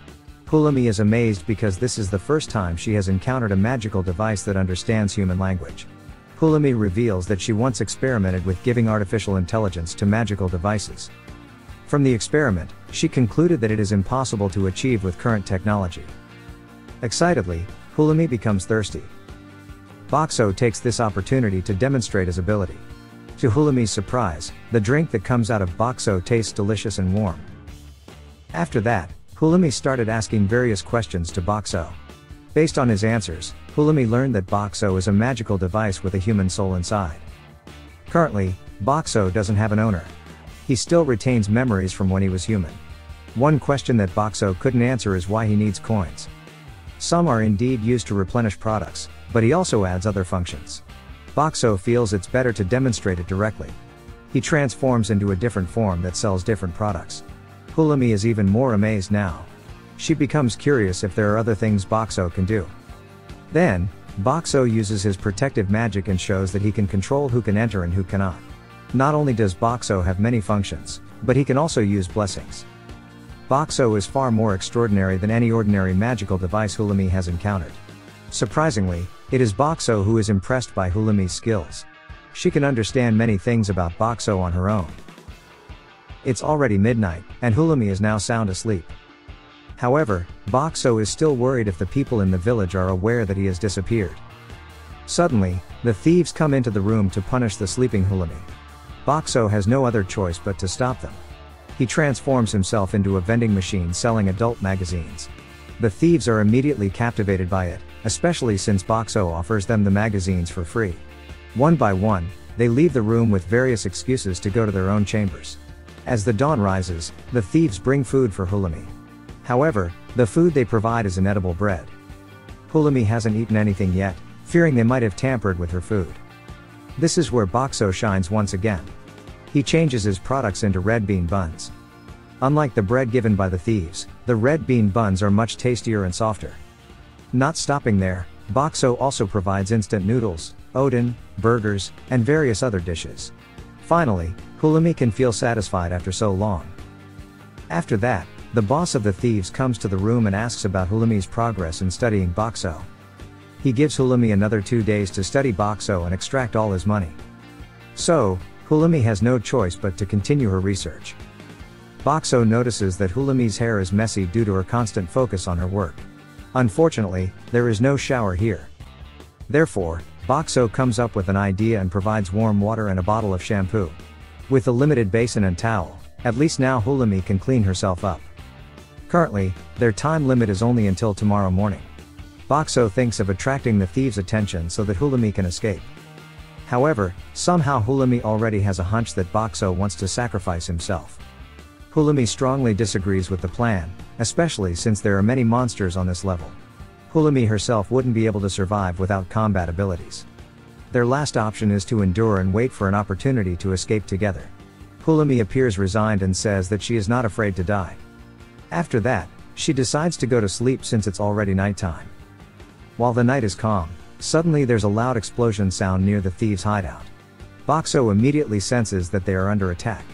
Hulumi is amazed because this is the first time she has encountered a magical device that understands human language. Hulumi reveals that she once experimented with giving artificial intelligence to magical devices. From the experiment, she concluded that it is impossible to achieve with current technology. Excitedly, Hulumi becomes thirsty. Bakso takes this opportunity to demonstrate his ability. To Hulumi's surprise, the drink that comes out of Bakso tastes delicious and warm. After that, Hulumi started asking various questions to Bakso. Based on his answers, Hulumi learned that Bakso is a magical device with a human soul inside. Currently, Bakso doesn't have an owner. He still retains memories from when he was human. One question that Bakso couldn't answer is why he needs coins. Some are indeed used to replenish products, but he also adds other functions. Bakso feels it's better to demonstrate it directly. He transforms into a different form that sells different products. Hulumi is even more amazed now. She becomes curious if there are other things Bakso can do. Then, Bakso uses his protective magic and shows that he can control who can enter and who cannot. Not only does Bakso have many functions, but he can also use blessings. Bakso is far more extraordinary than any ordinary magical device Hulumi has encountered. Surprisingly, it is Bakso who is impressed by Hulumi's skills. She can understand many things about Bakso on her own. It's already midnight, and Hulumi is now sound asleep. However, Bakso is still worried if the people in the village are aware that he has disappeared. Suddenly, the thieves come into the room to punish the sleeping Hulumi. Bakso has no other choice but to stop them. He transforms himself into a vending machine selling adult magazines. The thieves are immediately captivated by it, especially since Bakso offers them the magazines for free. One by one, they leave the room with various excuses to go to their own chambers. As the dawn rises, the thieves bring food for Hulumi. However, the food they provide is inedible bread. Hulumi hasn't eaten anything yet, fearing they might have tampered with her food. This is where Bakso shines once again. He changes his products into red bean buns. Unlike the bread given by the thieves, the red bean buns are much tastier and softer. Not stopping there, Bakso also provides instant noodles, oden, burgers, and various other dishes. Finally, Hulumi can feel satisfied after so long. After that, the boss of the thieves comes to the room and asks about Hulumi's progress in studying Bakso. He gives Hulumi another 2 days to study Bakso and extract all his money. So, Hulumi has no choice but to continue her research. Bakso notices that Hulumi's hair is messy due to her constant focus on her work. Unfortunately, there is no shower here. Therefore, Bakso comes up with an idea and provides warm water and a bottle of shampoo. With a limited basin and towel, at least now Hulumi can clean herself up. Currently, their time limit is only until tomorrow morning. Bakso thinks of attracting the thieves' attention so that Hulumi can escape. However, somehow Hulumi already has a hunch that Bakso wants to sacrifice himself. Hulumi strongly disagrees with the plan, especially since there are many monsters on this level. Hulumi herself wouldn't be able to survive without combat abilities. Their last option is to endure and wait for an opportunity to escape together. Hulumi appears resigned and says that she is not afraid to die. After that, she decides to go to sleep since it's already nighttime. While the night is calm, suddenly there's a loud explosion sound near the thieves' hideout. Bakso immediately senses that they are under attack.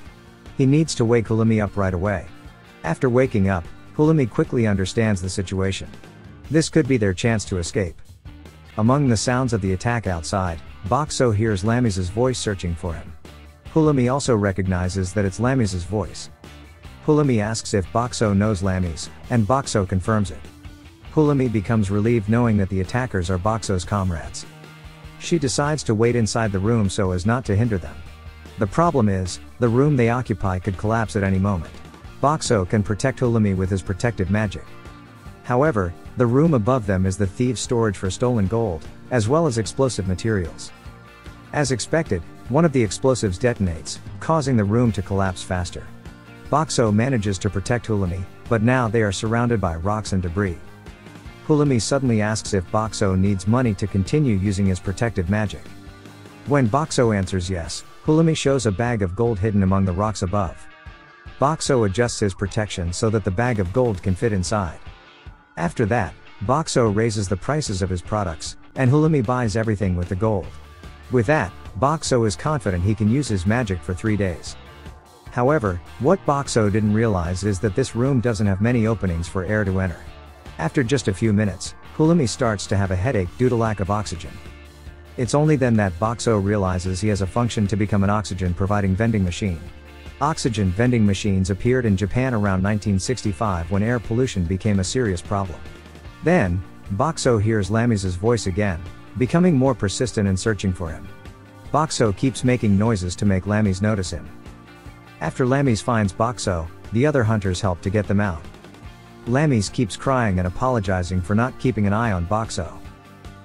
He needs to wake Hulumi up right away. After waking up, Hulumi quickly understands the situation. This could be their chance to escape. Among the sounds of the attack outside, Bakso hears Lamiz's voice searching for him. Hulumi also recognizes that it's Lamiz's voice. Hulumi asks if Bakso knows Lamiz, and Bakso confirms it. Hulumi becomes relieved knowing that the attackers are Bakso's comrades. She decides to wait inside the room so as not to hinder them. The problem is, the room they occupy could collapse at any moment. Bakso can protect Hulumi with his protective magic. However, the room above them is the thieves' storage for stolen gold, as well as explosive materials. As expected, one of the explosives detonates, causing the room to collapse faster. Bakso manages to protect Hulumi, but now they are surrounded by rocks and debris. Hulumi suddenly asks if Bakso needs money to continue using his protective magic. When Bakso answers yes, Hulumi shows a bag of gold hidden among the rocks above. Bakso adjusts his protection so that the bag of gold can fit inside. After that, Bakso raises the prices of his products, and Hulumi buys everything with the gold. With that, Bakso is confident he can use his magic for 3 days. However, what Bakso didn't realize is that this room doesn't have many openings for air to enter. After just a few minutes, Hulumi starts to have a headache due to lack of oxygen. It's only then that Bakso realizes he has a function to become an oxygen providing vending machine. Oxygen vending machines appeared in Japan around 1965 when air pollution became a serious problem. Then, Bakso hears Lamiz's voice again, becoming more persistent and searching for him. Bakso keeps making noises to make Lamiz notice him. After Lamiz finds Bakso, the other hunters help to get them out. Lamiz keeps crying and apologizing for not keeping an eye on Bakso.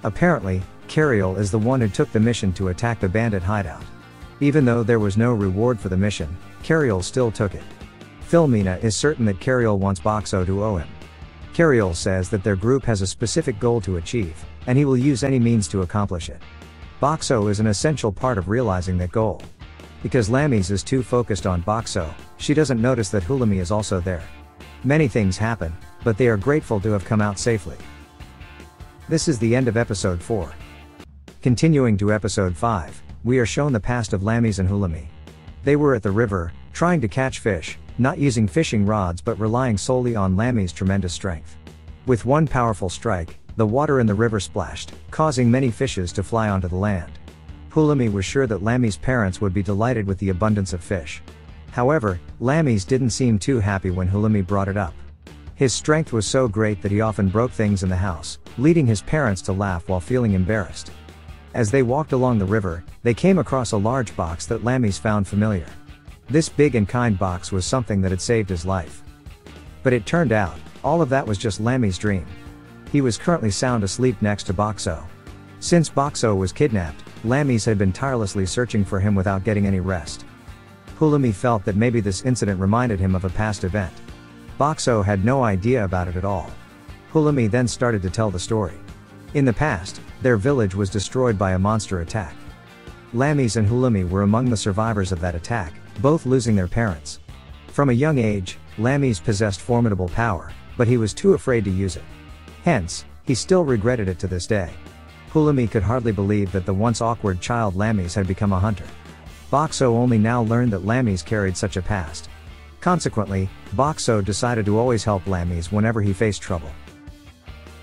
Apparently, Cariol is the one who took the mission to attack the bandit hideout. Even though there was no reward for the mission, Cariol still took it. Filmina is certain that Cariol wants Bakso to owe him. Cariol says that their group has a specific goal to achieve, and he will use any means to accomplish it. Bakso is an essential part of realizing that goal. Because Lamiz is too focused on Bakso, she doesn't notice that Hulumi is also there. Many things happen, but they are grateful to have come out safely. This is the end of episode 4. Continuing to episode 5, we are shown the past of Lamiz and Hulumi. They were at the river, trying to catch fish, not using fishing rods but relying solely on Lamiz's tremendous strength. With one powerful strike, the water in the river splashed, causing many fishes to fly onto the land. Hulumi was sure that Lamiz's parents would be delighted with the abundance of fish. However, Lamiz didn't seem too happy when Hulumi brought it up. His strength was so great that he often broke things in the house, leading his parents to laugh while feeling embarrassed. As they walked along the river, they came across a large box that Lamiz found familiar. This big and kind box was something that had saved his life. But it turned out, all of that was just Lamiz's dream. He was currently sound asleep next to Bakso. Since Bakso was kidnapped, Lamiz had been tirelessly searching for him without getting any rest. Hulumi felt that maybe this incident reminded him of a past event. Bakso had no idea about it at all. Hulumi then started to tell the story. In the past, their village was destroyed by a monster attack. Lamis and Hulumi were among the survivors of that attack, both losing their parents. From a young age, Lamis possessed formidable power, but he was too afraid to use it. Hence, he still regretted it to this day. Hulumi could hardly believe that the once awkward child Lamis had become a hunter. Boxo only now learned that Lamis carried such a past. Consequently, Boxo decided to always help Lamis whenever he faced trouble.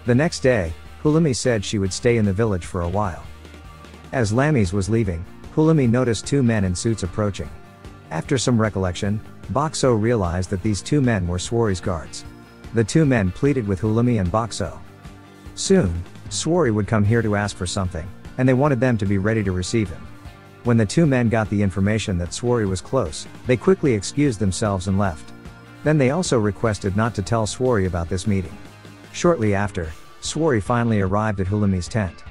The next day, Hulumi said she would stay in the village for a while. As Lamis was leaving, Hulumi noticed two men in suits approaching. After some recollection, Boxo realized that these two men were Swari's guards. The two men pleaded with Hulumi and Boxo. Soon, Swari would come here to ask for something, and they wanted them to be ready to receive him. When the two men got the information that Swari was close, they quickly excused themselves and left. Then they also requested not to tell Swari about this meeting. Shortly after, Swari finally arrived at Hulumi's tent.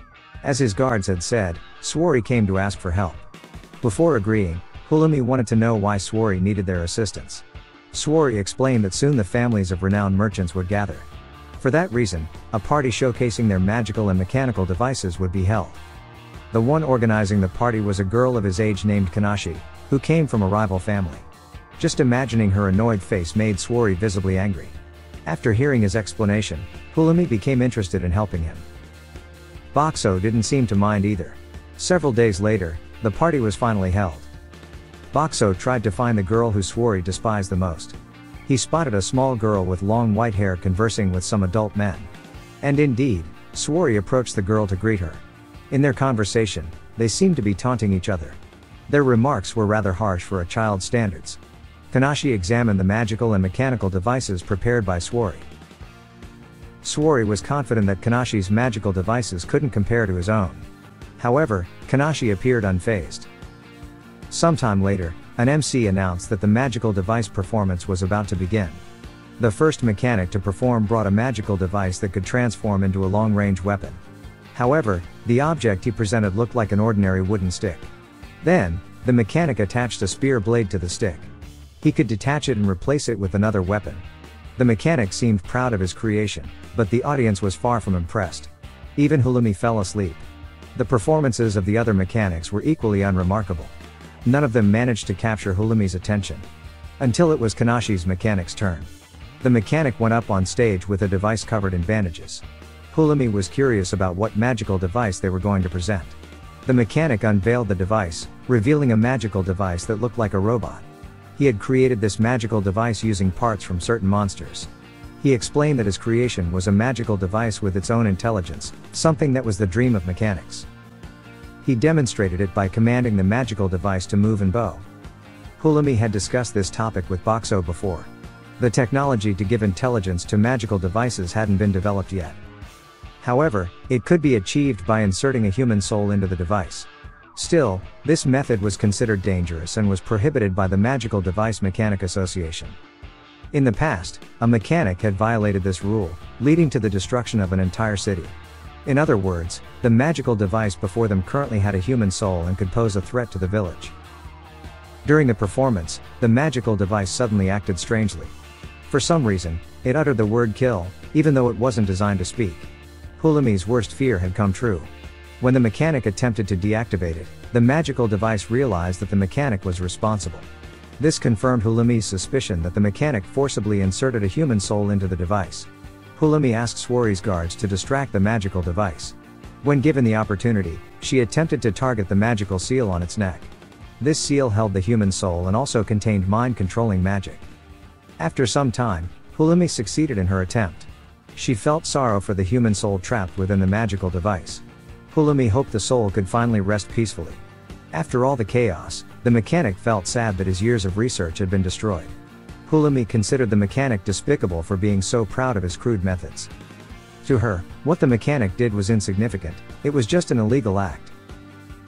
As his guards had said, Swari came to ask for help. Before agreeing, Hulumi wanted to know why Swari needed their assistance. Swari explained that soon the families of renowned merchants would gather. For that reason, a party showcasing their magical and mechanical devices would be held. The one organizing the party was a girl of his age named Kanashi, who came from a rival family. Just imagining her annoyed face made Swari visibly angry. After hearing his explanation, Hulumi became interested in helping him. Boxo didn't seem to mind either. Several days later, the party was finally held. Boxo tried to find the girl who Swari despised the most. He spotted a small girl with long white hair conversing with some adult men. And indeed, Swari approached the girl to greet her. In their conversation, they seemed to be taunting each other. Their remarks were rather harsh for a child's standards. Kanashi examined the magical and mechanical devices prepared by Swari. Swari was confident that Kanashi's magical devices couldn't compare to his own. However, Kanashi appeared unfazed. Sometime later, an MC announced that the magical device performance was about to begin. The first mechanic to perform brought a magical device that could transform into a long-range weapon. However, the object he presented looked like an ordinary wooden stick. Then, the mechanic attached a spear blade to the stick. He could detach it and replace it with another weapon. The mechanic seemed proud of his creation, but the audience was far from impressed. Even Hulumi fell asleep. The performances of the other mechanics were equally unremarkable. None of them managed to capture Hulumi's attention. Until it was Kanashi's mechanic's turn. The mechanic went up on stage with a device covered in bandages. Hulumi was curious about what magical device they were going to present. The mechanic unveiled the device, revealing a magical device that looked like a robot. He had created this magical device using parts from certain monsters. He explained that his creation was a magical device with its own intelligence, something that was the dream of mechanics. He demonstrated it by commanding the magical device to move and bow. Hulumi had discussed this topic with Boxo before. The technology to give intelligence to magical devices hadn't been developed yet. However, it could be achieved by inserting a human soul into the device. Still, this method was considered dangerous and was prohibited by the Magical Device Mechanic Association. In the past, a mechanic had violated this rule, leading to the destruction of an entire city. In other words, the magical device before them currently had a human soul and could pose a threat to the village. During the performance, the magical device suddenly acted strangely. For some reason, it uttered the word kill, even though it wasn't designed to speak. Hulumi's worst fear had come true. When the mechanic attempted to deactivate it, the magical device realized that the mechanic was responsible. This confirmed Hulumi's suspicion that the mechanic forcibly inserted a human soul into the device. Hulumi asked Swari's guards to distract the magical device. When given the opportunity, she attempted to target the magical seal on its neck. This seal held the human soul and also contained mind-controlling magic. After some time, Hulumi succeeded in her attempt. She felt sorrow for the human soul trapped within the magical device. Hulumi hoped the soul could finally rest peacefully. After all the chaos, the mechanic felt sad that his years of research had been destroyed. Hulumi considered the mechanic despicable for being so proud of his crude methods. To her, what the mechanic did was insignificant, it was just an illegal act.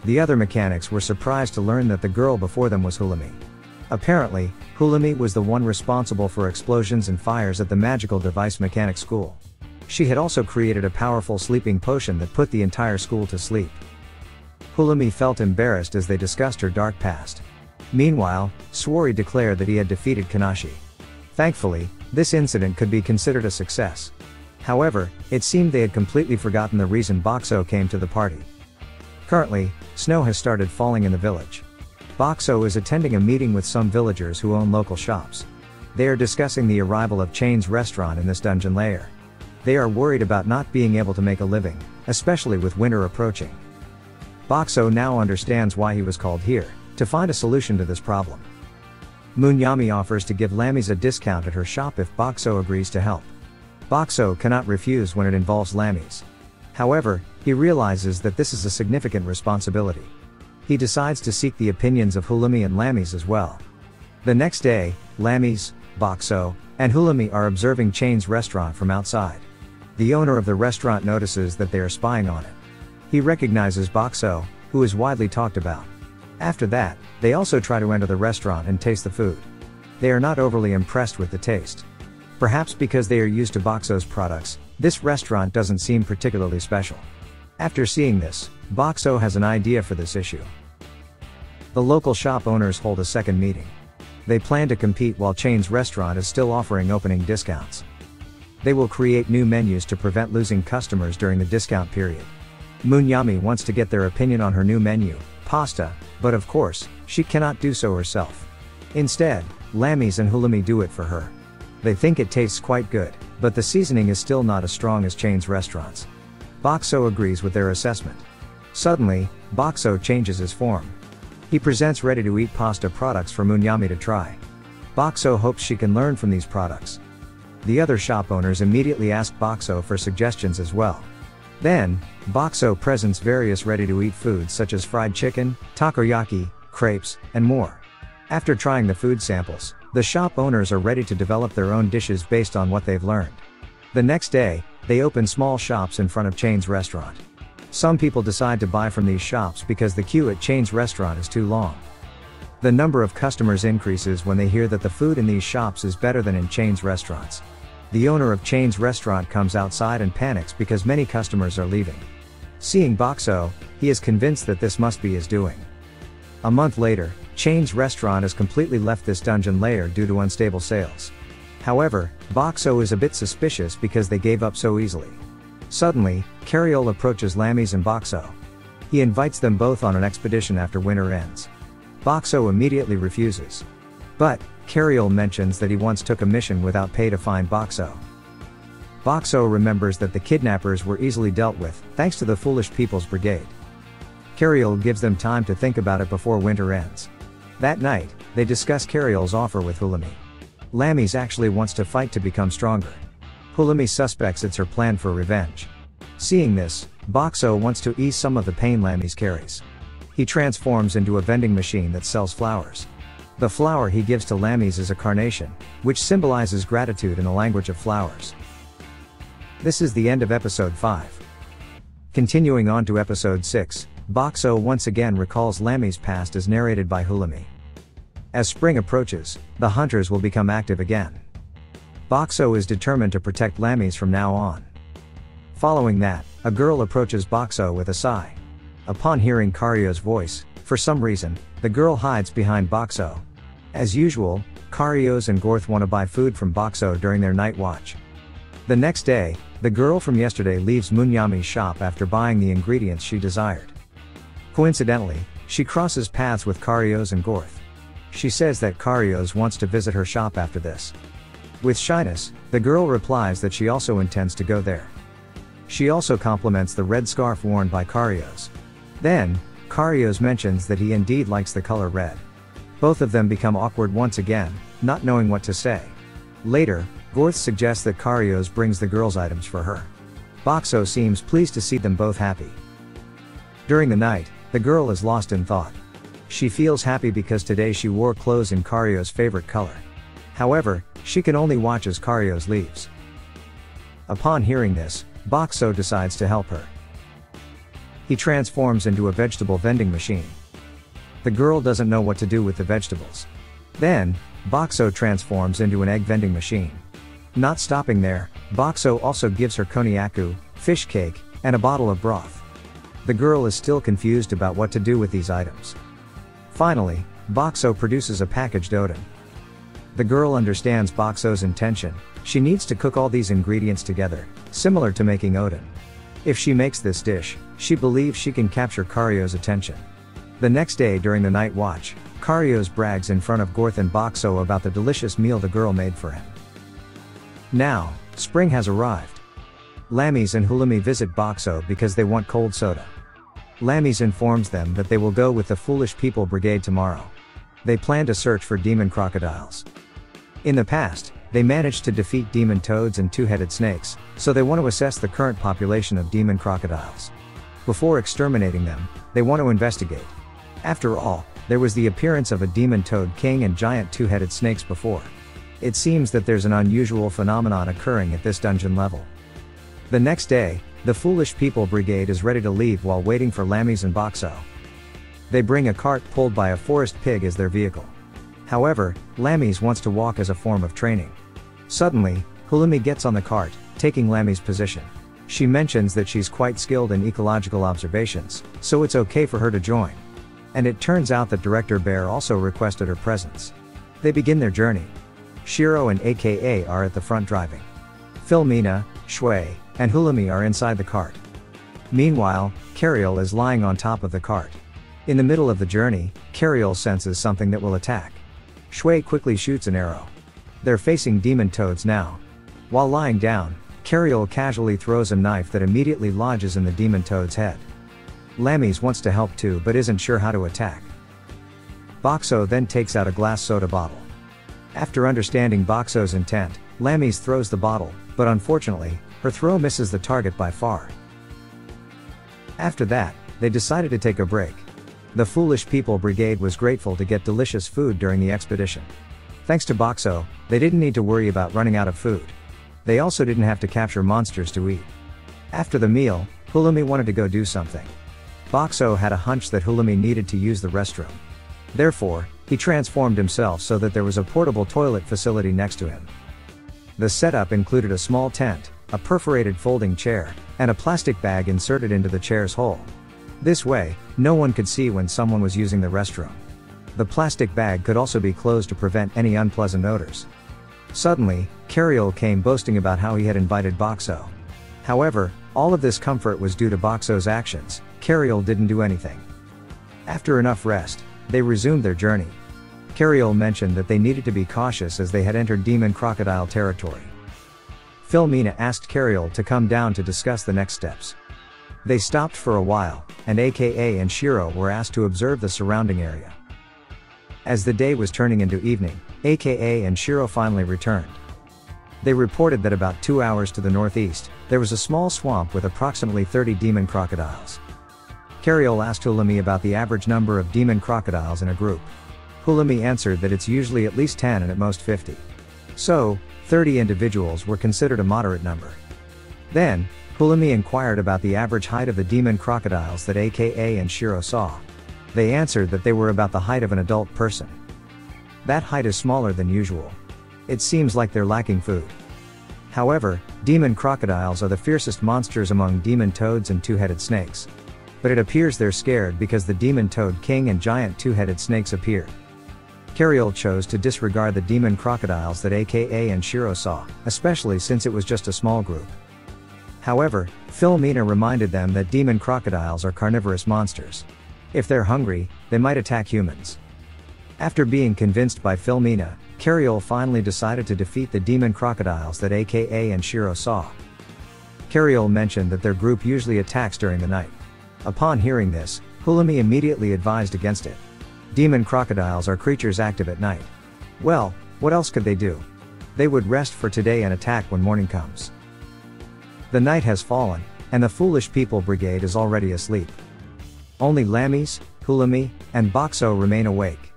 The other mechanics were surprised to learn that the girl before them was Hulumi. Apparently, Hulumi was the one responsible for explosions and fires at the Magical Device Mechanic School. She had also created a powerful sleeping potion that put the entire school to sleep. Hulumi felt embarrassed as they discussed her dark past. Meanwhile, Swari declared that he had defeated Kanashi. Thankfully, this incident could be considered a success. However, it seemed they had completely forgotten the reason Bakso came to the party. Currently, snow has started falling in the village. Bakso is attending a meeting with some villagers who own local shops. They are discussing the arrival of Chain's restaurant in this dungeon lair. They are worried about not being able to make a living, especially with winter approaching. Bakso now understands why he was called here, to find a solution to this problem. Munyami offers to give Lammy's a discount at her shop if Bakso agrees to help. Bakso cannot refuse when it involves Lammy's. However, he realizes that this is a significant responsibility. He decides to seek the opinions of Hulumi and Lammy's as well. The next day, Lammy's, Bakso, and Hulumi are observing Chain's restaurant from outside. The owner of the restaurant notices that they are spying on it. He recognizes Bakso, who is widely talked about. After that, they also try to enter the restaurant and taste the food. They are not overly impressed with the taste. Perhaps because they are used to Bakso's products, this restaurant doesn't seem particularly special. After seeing this, Bakso has an idea for this issue. The local shop owners hold a second meeting. They plan to compete while Chain's restaurant is still offering opening discounts. They will create new menus to prevent losing customers during the discount period. Munyami wants to get their opinion on her new menu, pasta, but of course, she cannot do so herself. Instead, Lammy's and Hulumi do it for her. They think it tastes quite good, but the seasoning is still not as strong as Chain's restaurants. Bakso agrees with their assessment. Suddenly, Bakso changes his form. He presents ready-to-eat pasta products for Munyami to try. Bakso hopes she can learn from these products. The other shop owners immediately ask Bakso for suggestions as well. Then, Bakso presents various ready-to-eat foods such as fried chicken, takoyaki, crepes, and more. After trying the food samples, the shop owners are ready to develop their own dishes based on what they've learned. The next day, they open small shops in front of Chain's restaurant. Some people decide to buy from these shops because the queue at Chain's restaurant is too long. The number of customers increases when they hear that the food in these shops is better than in Chain's restaurants. The owner of Chain's restaurant comes outside and panics because many customers are leaving. Seeing Bakso, he is convinced that this must be his doing. A month later, Chain's restaurant has completely left this dungeon lair due to unstable sales. However, Bakso is a bit suspicious because they gave up so easily. Suddenly, Cariol approaches Lammy's and Bakso. He invites them both on an expedition after winter ends. Bakso immediately refuses. But, Cariol mentions that he once took a mission without pay to find Bakso. Bakso remembers that the kidnappers were easily dealt with, thanks to the Foolish People's Brigade. Cariol gives them time to think about it before winter ends. That night, they discuss Cariol's offer with Hulumi. Lammy's actually wants to fight to become stronger. Hulumi suspects it's her plan for revenge. Seeing this, Bakso wants to ease some of the pain Lammy's carries. He transforms into a vending machine that sells flowers. The flower he gives to Lammy's is a carnation, which symbolizes gratitude in the language of flowers. This is the end of episode 5. Continuing on to episode 6, Bakso once again recalls Lammy's past as narrated by Hulumi. As spring approaches, the hunters will become active again. Bakso is determined to protect Lammy's from now on. Following that, a girl approaches Bakso with a sigh. Upon hearing Kario's voice, for some reason, the girl hides behind Bakso. As usual, Karios and Gorth want to buy food from Bakso during their night watch. The next day, the girl from yesterday leaves Munyami's shop after buying the ingredients she desired. Coincidentally, she crosses paths with Karios and Gorth. She says that Karios wants to visit her shop after this. With shyness, the girl replies that she also intends to go there. She also compliments the red scarf worn by Karios. Then, Karios mentions that he indeed likes the color red. Both of them become awkward once again, not knowing what to say. Later, Gorth suggests that Karios brings the girl's items for her. Bakso seems pleased to see them both happy. During the night, the girl is lost in thought. She feels happy because today she wore clothes in Karios' favorite color. However, she can only watch as Karios leaves. Upon hearing this, Bakso decides to help her. He transforms into a vegetable vending machine. The girl doesn't know what to do with the vegetables. Then, Bakso transforms into an egg vending machine. Not stopping there, Bakso also gives her konnyaku, fish cake, and a bottle of broth. The girl is still confused about what to do with these items. Finally, Bakso produces a packaged odon. The girl understands Bakso's intention. She needs to cook all these ingredients together, similar to making oden. If she makes this dish, she believes she can capture Karyo's attention. The next day during the night watch, Karyos brags in front of Gorth and Bakso about the delicious meal the girl made for him. Now, spring has arrived. Lamis and Hulumi visit Bakso because they want cold soda. Lamis informs them that they will go with the Foolish People Brigade tomorrow. They plan to search for demon crocodiles. In the past, they managed to defeat demon toads and two-headed snakes, so they want to assess the current population of demon crocodiles. Before exterminating them, they want to investigate. After all, there was the appearance of a demon toad king and giant two-headed snakes before. It seems that there's an unusual phenomenon occurring at this dungeon level. The next day, the Foolish People Brigade is ready to leave while waiting for Lamis and Bakso. They bring a cart pulled by a forest pig as their vehicle. However, Lamis wants to walk as a form of training. Suddenly, Hulumi gets on the cart, taking Lamis' position. She mentions that she's quite skilled in ecological observations, so it's okay for her to join. And it turns out that Director Bear also requested her presence. They begin their journey. Shiro and AKA are at the front driving. Philmina, Shui, and Hulumi are inside the cart. Meanwhile, Cariol is lying on top of the cart. In the middle of the journey, Cariol senses something that will attack. Shui quickly shoots an arrow. They're facing demon toads now. While lying down, Cariol casually throws a knife that immediately lodges in the demon toad's head. Lamis wants to help too but isn't sure how to attack. Bakso then takes out a glass soda bottle. After understanding Bakso's intent, Lamis throws the bottle, but unfortunately, her throw misses the target by far. After that, they decided to take a break. The Foolish People Brigade was grateful to get delicious food during the expedition. Thanks to Bakso, they didn't need to worry about running out of food. They also didn't have to capture monsters to eat. After the meal, Hulumi wanted to go do something. Bakso had a hunch that Hulumi needed to use the restroom. Therefore, he transformed himself so that there was a portable toilet facility next to him. The setup included a small tent, a perforated folding chair, and a plastic bag inserted into the chair's hole. This way, no one could see when someone was using the restroom. The plastic bag could also be closed to prevent any unpleasant odors. Suddenly, Cariol came boasting about how he had invited Bakso. However, all of this comfort was due to Bakso's actions. Cariol didn't do anything. After enough rest, they resumed their journey. Cariol mentioned that they needed to be cautious as they had entered demon crocodile territory. Philmina asked Cariol to come down to discuss the next steps. They stopped for a while, and AKA and Shiro were asked to observe the surrounding area. As the day was turning into evening, AKA and Shiro finally returned. They reported that about 2 hours to the northeast, there was a small swamp with approximately 30 demon crocodiles. Cariol asked Hulumi about the average number of demon crocodiles in a group. Hulumi answered that it's usually at least 10 and at most 50. So, 30 individuals were considered a moderate number. Then, Hulumi inquired about the average height of the demon crocodiles that AKA and Shiro saw. They answered that they were about the height of an adult person. That height is smaller than usual. It seems like they're lacking food. However, demon crocodiles are the fiercest monsters among demon toads and two-headed snakes. But it appears they're scared because the demon toad king and giant two-headed snakes appeared. Cariol chose to disregard the demon crocodiles that AKA and Shiro saw, especially since it was just a small group. However, Philmina reminded them that demon crocodiles are carnivorous monsters. If they're hungry, they might attack humans. After being convinced by Philmina, Cariol finally decided to defeat the demon crocodiles that AKA and Shiro saw. Cariol mentioned that their group usually attacks during the night. Upon hearing this, Hulumi immediately advised against it. Demon crocodiles are creatures active at night. Well, what else could they do? They would rest for today and attack when morning comes. The night has fallen, and the Foolish People Brigade is already asleep. Only Lamis, Hulumi, and Bakso remain awake.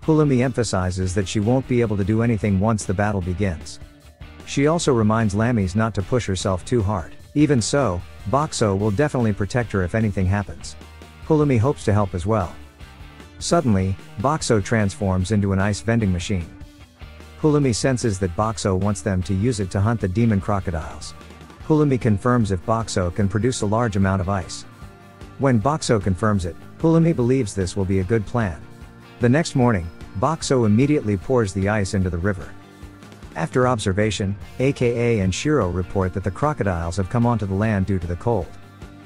Hulumi emphasizes that she won't be able to do anything once the battle begins. She also reminds Lamis not to push herself too hard. Even so, Bakso will definitely protect her if anything happens. Hulumi hopes to help as well. Suddenly, Bakso transforms into an ice vending machine. Hulumi senses that Bakso wants them to use it to hunt the demon crocodiles. Hulumi confirms if Bakso can produce a large amount of ice. When Bakso confirms it, Hulumi believes this will be a good plan. The next morning, Boxo immediately pours the ice into the river. After observation, AKA and Shiro report that the crocodiles have come onto the land due to the cold.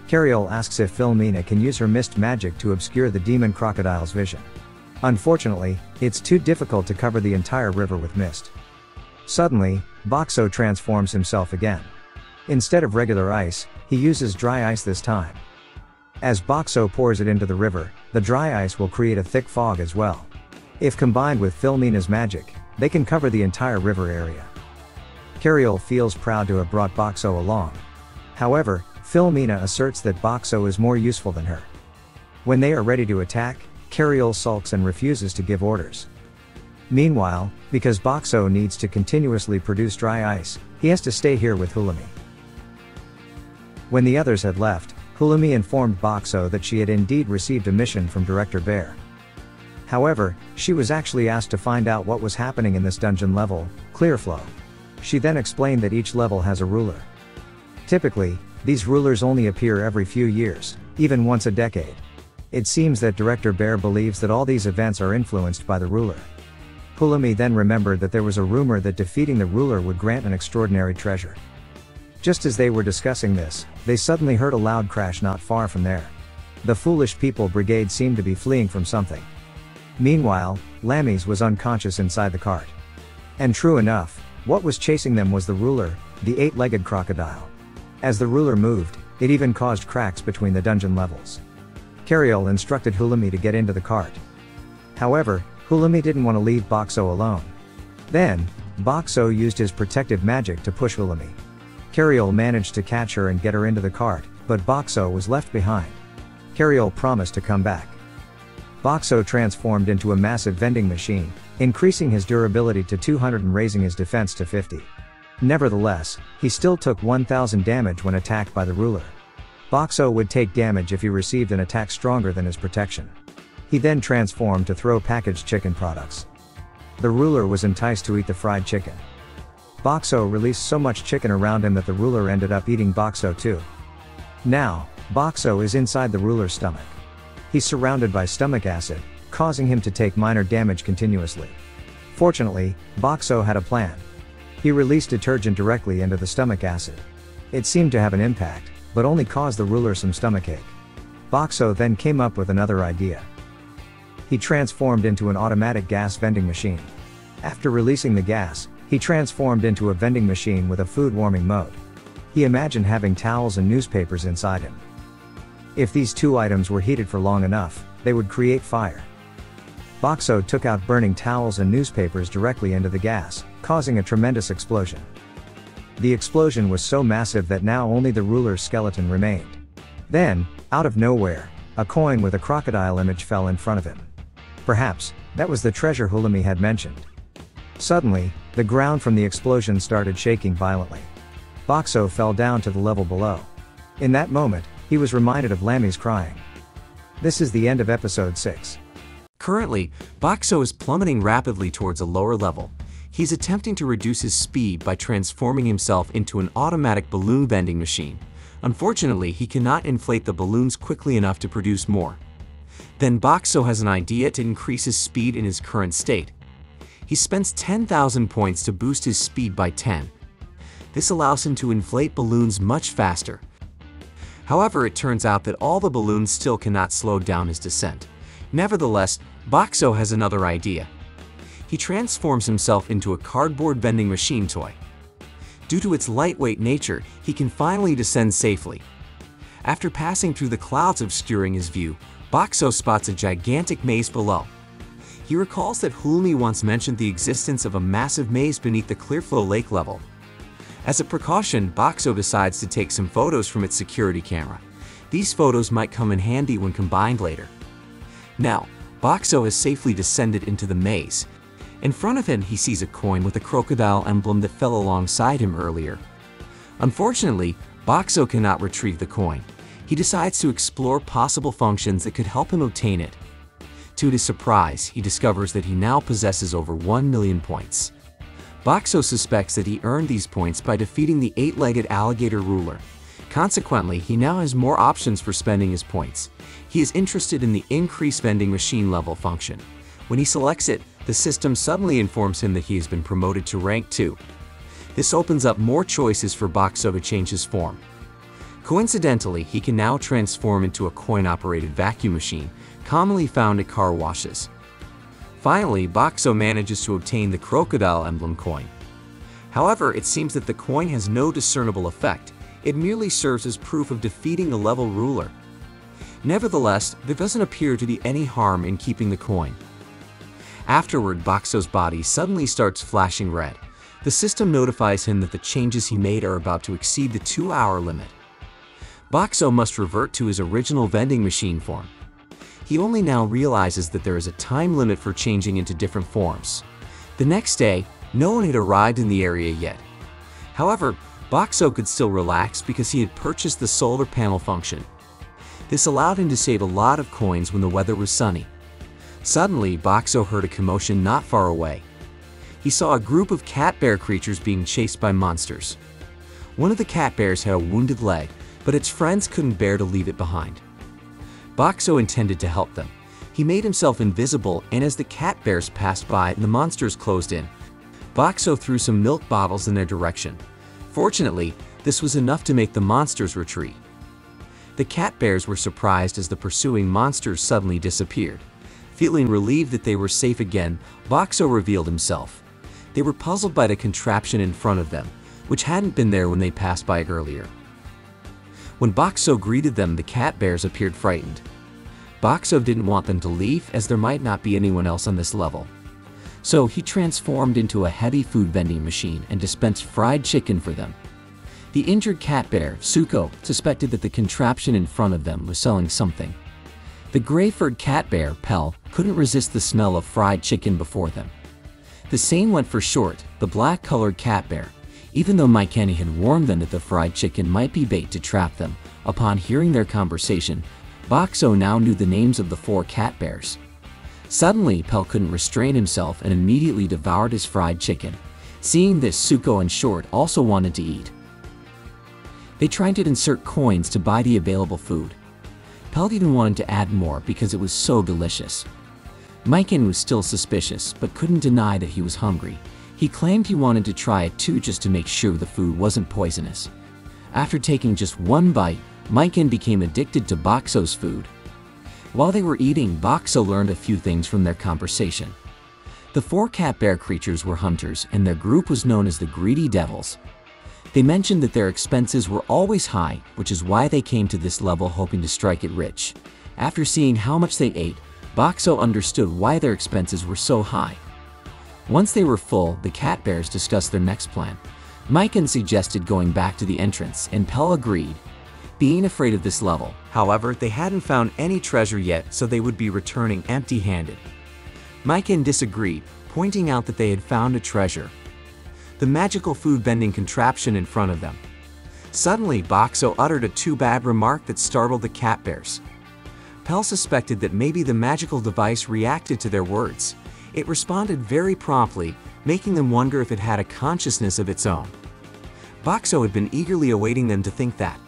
Cariol asks if Philomena can use her mist magic to obscure the demon crocodile's vision. Unfortunately, it's too difficult to cover the entire river with mist. Suddenly, Boxo transforms himself again. Instead of regular ice, he uses dry ice this time. As Boxo pours it into the river, the dry ice will create a thick fog as well. If combined with Philomena's magic, they can cover the entire river area. Cariol feels proud to have brought Boxo along. However, Philomena asserts that Boxo is more useful than her. When they are ready to attack, Cariol sulks and refuses to give orders. Meanwhile, because Boxo needs to continuously produce dry ice, he has to stay here with Hulumi. When the others had left, Hulumi informed Boxo that she had indeed received a mission from Director Bear. However, she was actually asked to find out what was happening in this dungeon level, Clearflow. She then explained that each level has a ruler. Typically, these rulers only appear every few years, even once a decade. It seems that Director Bear believes that all these events are influenced by the ruler. Hulumi then remembered that there was a rumor that defeating the ruler would grant an extraordinary treasure. Just as they were discussing this, they suddenly heard a loud crash not far from there. The Foolish People Brigade seemed to be fleeing from something. Meanwhile, Lammy's was unconscious inside the cart. And true enough, what was chasing them was the ruler, the eight-legged crocodile. As the ruler moved, it even caused cracks between the dungeon levels. Cariol instructed Hulumi to get into the cart. However, Hulumi didn't want to leave Boxo alone. Then, Boxo used his protective magic to push Hulumi. Cariol managed to catch her and get her into the cart, but Boxo was left behind. Cariol promised to come back. Boxo transformed into a massive vending machine, increasing his durability to 200 and raising his defense to 50. Nevertheless, he still took 1000 damage when attacked by the ruler. Boxo would take damage if he received an attack stronger than his protection. He then transformed to throw packaged chicken products. The ruler was enticed to eat the fried chicken. Boxo released so much chicken around him that the ruler ended up eating Boxo too. Now, Boxo is inside the ruler's stomach. He's surrounded by stomach acid, causing him to take minor damage continuously. Fortunately, Boxo had a plan. He released detergent directly into the stomach acid. It seemed to have an impact, but only caused the ruler some stomachache. Boxo then came up with another idea. He transformed into an automatic gas vending machine. After releasing the gas, he transformed into a vending machine with a food warming mode. He imagined having towels and newspapers inside him. If these two items were heated for long enough, they would create fire. Boxo took out burning towels and newspapers directly into the gas, causing a tremendous explosion. The explosion was so massive that now only the ruler's skeleton remained. Then, out of nowhere, a coin with a crocodile image fell in front of him. Perhaps, that was the treasure Hulumi had mentioned. Suddenly, the ground from the explosion started shaking violently. Boxo fell down to the level below. In that moment, he was reminded of Lammy's crying. This is the end of episode 6. Currently, Boxo is plummeting rapidly towards a lower level. He's attempting to reduce his speed by transforming himself into an automatic balloon vending machine. Unfortunately, he cannot inflate the balloons quickly enough to produce more. Then Boxo has an idea to increase his speed in his current state. He spends 10,000 points to boost his speed by 10. This allows him to inflate balloons much faster. However, it turns out that all the balloons still cannot slow down his descent. Nevertheless, Boxo has another idea. He transforms himself into a cardboard vending machine toy. Due to its lightweight nature, he can finally descend safely. After passing through the clouds obscuring his view, Boxo spots a gigantic maze below. He recalls that Hulumi once mentioned the existence of a massive maze beneath the Clearflow Lake level. As a precaution, Boxo decides to take some photos from its security camera. These photos might come in handy when combined later. Now, Boxo has safely descended into the maze. In front of him, he sees a coin with a crocodile emblem that fell alongside him earlier. Unfortunately, Boxo cannot retrieve the coin. He decides to explore possible functions that could help him obtain it. To his surprise, he discovers that he now possesses over 1 million points. Boxo suspects that he earned these points by defeating the eight-legged alligator ruler. Consequently, he now has more options for spending his points. He is interested in the increase vending machine level function. When he selects it, The system suddenly informs him that he has been promoted to rank 2. This opens up more choices for Bakso to change his form. Coincidentally, he can now transform into a coin-operated vacuum machine, commonly found at car washes. Finally, Bakso manages to obtain the crocodile emblem coin. However, it seems that the coin has no discernible effect. It merely serves as proof of defeating the level ruler. Nevertheless, there doesn't appear to be any harm in keeping the coin. Afterward, Bakso's body suddenly starts flashing red. The system notifies him that the changes he made are about to exceed the 2-hour limit. Bakso must revert to his original vending machine form. He only now realizes that there is a time limit for changing into different forms. The next day, no one had arrived in the area yet. However, Bakso could still relax because he had purchased the solar panel function. This allowed him to save a lot of coins when the weather was sunny. Suddenly, Bakso heard a commotion not far away. He saw a group of cat-bear creatures being chased by monsters. One of the cat bears had a wounded leg, but its friends couldn't bear to leave it behind. Bakso intended to help them. He made himself invisible, and as the cat bears passed by and the monsters closed in, Bakso threw some milk bottles in their direction. Fortunately, this was enough to make the monsters retreat. The cat bears were surprised as the pursuing monsters suddenly disappeared. Feeling relieved that they were safe again, Bakso revealed himself. They were puzzled by the contraption in front of them, which hadn't been there when they passed by it earlier. When Bakso greeted them, the cat bears appeared frightened. Bakso didn't want them to leave as there might not be anyone else on this level. So he transformed into a heavy food vending machine and dispensed fried chicken for them. The injured cat bear, Suko, suspected that the contraption in front of them was selling something. The gray-furred cat bear, Pell, couldn't resist the smell of fried chicken before them. The same went for Short, the black-colored cat bear. Even though Mike Kenny had warned them that the fried chicken might be bait to trap them, upon hearing their conversation, Bakso now knew the names of the 4 cat bears. Suddenly, Pell couldn't restrain himself and immediately devoured his fried chicken. Seeing this, Suko and Short also wanted to eat. They tried to insert coins to buy the available food. Pell even wanted to add more because it was so delicious. Maiken was still suspicious, but couldn't deny that he was hungry. He claimed he wanted to try it too just to make sure the food wasn't poisonous. After taking just one bite, Maiken became addicted to Bakso's food. While they were eating, Bakso learned a few things from their conversation. The 4 cat bear creatures were hunters, and their group was known as the Greedy Devils. They mentioned that their expenses were always high, which is why they came to this level hoping to strike it rich. After seeing how much they ate, Bakso understood why their expenses were so high. Once they were full, the cat bears discussed their next plan. Maiken suggested going back to the entrance, and Pell agreed, being afraid of this level. However, they hadn't found any treasure yet, so they would be returning empty-handed. Maiken disagreed, pointing out that they had found a treasure: the magical food vending contraption in front of them. Suddenly, Bakso uttered a too-bad remark that startled the cat bears. Pell suspected that maybe the magical device reacted to their words. It responded very promptly, making them wonder if it had a consciousness of its own. Bakso had been eagerly awaiting them to think that.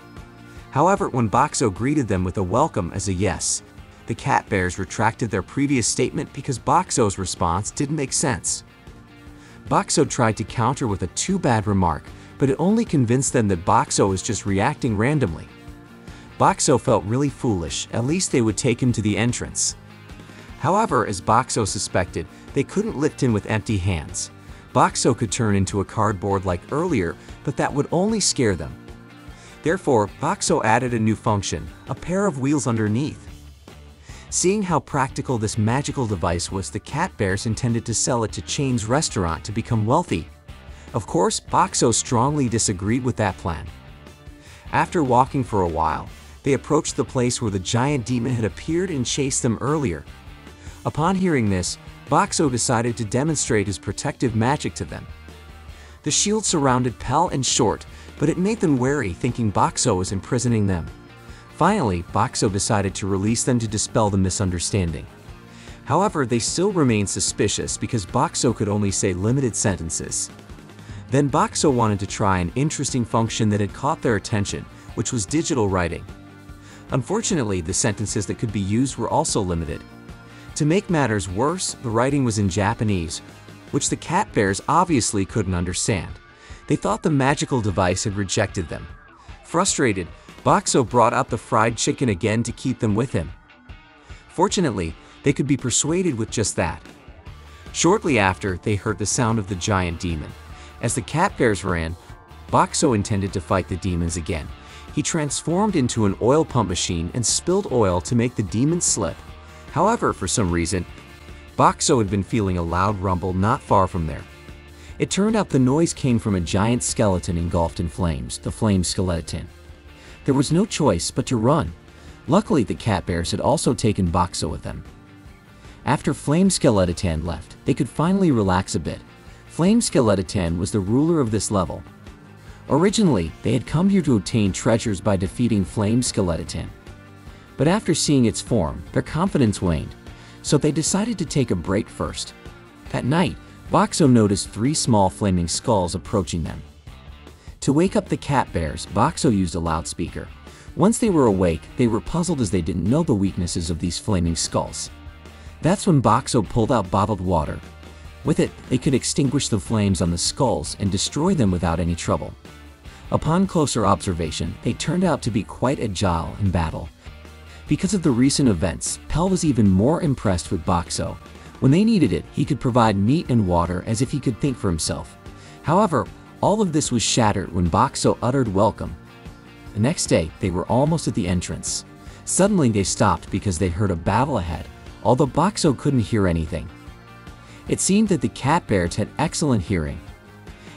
However, when Bakso greeted them with a welcome as a yes, the cat bears retracted their previous statement because Bakso's response didn't make sense. Bakso tried to counter with a too-bad remark, but it only convinced them that Bakso was just reacting randomly. Bakso felt really foolish. At least they would take him to the entrance. However, as Bakso suspected, they couldn't lift him with empty hands. Bakso could turn into a cardboard like earlier, but that would only scare them. Therefore, Bakso added a new function, a pair of wheels underneath. Seeing how practical this magical device was, the cat bears intended to sell it to Chain's restaurant to become wealthy. Of course, Bakso strongly disagreed with that plan. After walking for a while, they approached the place where the giant demon had appeared and chased them earlier. Upon hearing this, Bakso decided to demonstrate his protective magic to them. The shield surrounded Pell and Short, but it made them wary, thinking Bakso was imprisoning them. Finally, Bakso decided to release them to dispel the misunderstanding. However, they still remained suspicious because Bakso could only say limited sentences. Then Bakso wanted to try an interesting function that had caught their attention, which was digital writing. Unfortunately, the sentences that could be used were also limited. To make matters worse, the writing was in Japanese, which the cat bears obviously couldn't understand. They thought the magical device had rejected them. Frustrated, Boxo brought out the fried chicken again to keep them with him. Fortunately, they could be persuaded with just that. Shortly after, they heard the sound of the giant demon. As the cat bears ran, Boxo intended to fight the demons again. He transformed into an oil pump machine and spilled oil to make the demons slip. However, for some reason, Boxo had been feeling a loud rumble not far from there. It turned out the noise came from a giant skeleton engulfed in flames, the flame skeleton. There was no choice but to run. Luckily, the cat bears had also taken Boxo with them. After Flame Skeleton left, they could finally relax a bit. Flame Skeleton was the ruler of this level. Originally, they had come here to obtain treasures by defeating Flame Skeleton. But after seeing its form, their confidence waned, so they decided to take a break first. That night, Boxo noticed 3 small flaming skulls approaching them. To wake up the cat bears, Boxo used a loudspeaker. Once they were awake, they were puzzled as they didn't know the weaknesses of these flaming skulls. That's when Boxo pulled out bottled water. With it, they could extinguish the flames on the skulls and destroy them without any trouble. Upon closer observation, they turned out to be quite agile in battle. Because of the recent events, Pell was even more impressed with Boxo. When they needed it, he could provide meat and water as if he could think for himself. However, all of this was shattered when Boxo uttered welcome. The next day, they were almost at the entrance. Suddenly they stopped because they heard a battle ahead, although Boxo couldn't hear anything. It seemed that the cat bears had excellent hearing.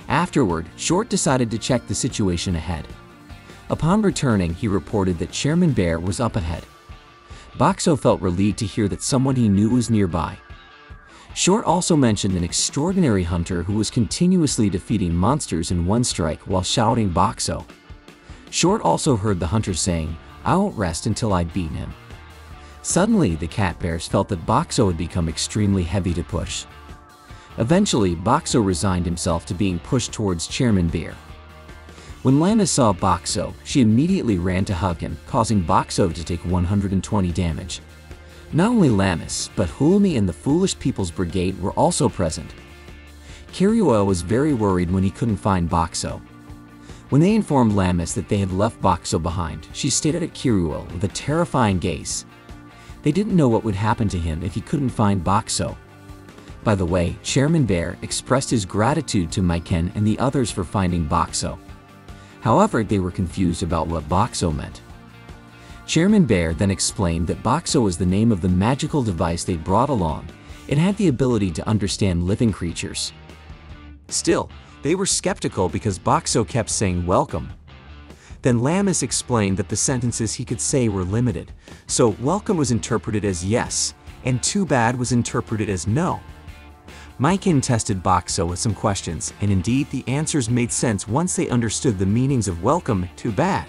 Afterward, Short decided to check the situation ahead. Upon returning, he reported that Chairman Bear was up ahead. Boxo felt relieved to hear that someone he knew was nearby. Short also mentioned an extraordinary hunter who was continuously defeating monsters in one strike while shouting Boxo. Short also heard the hunter saying, "I won't rest until I beat him." Suddenly, the cat bears felt that Boxo had become extremely heavy to push. Eventually, Boxo resigned himself to being pushed towards Chairman Bear. When Lana saw Boxo, she immediately ran to hug him, causing Boxo to take 120 damage. Not only Lamis, but Hulmi and the Foolish People's Brigade were also present. Kiryu was very worried when he couldn't find Boxo. When they informed Lamis that they had left Boxo behind, she stared at Kiryu with a terrifying gaze. They didn't know what would happen to him if he couldn't find Boxo. By the way, Chairman Bear expressed his gratitude to Maiken and the others for finding Boxo. However, they were confused about what Boxo meant. Chairman Bear then explained that Boxo was the name of the magical device they brought along. It had the ability to understand living creatures. Still, they were skeptical because Boxo kept saying welcome. Then Lamis explained that the sentences he could say were limited, so welcome was interpreted as yes, and too bad was interpreted as no. Maiken tested Boxo with some questions, and indeed the answers made sense once they understood the meanings of welcome and too bad.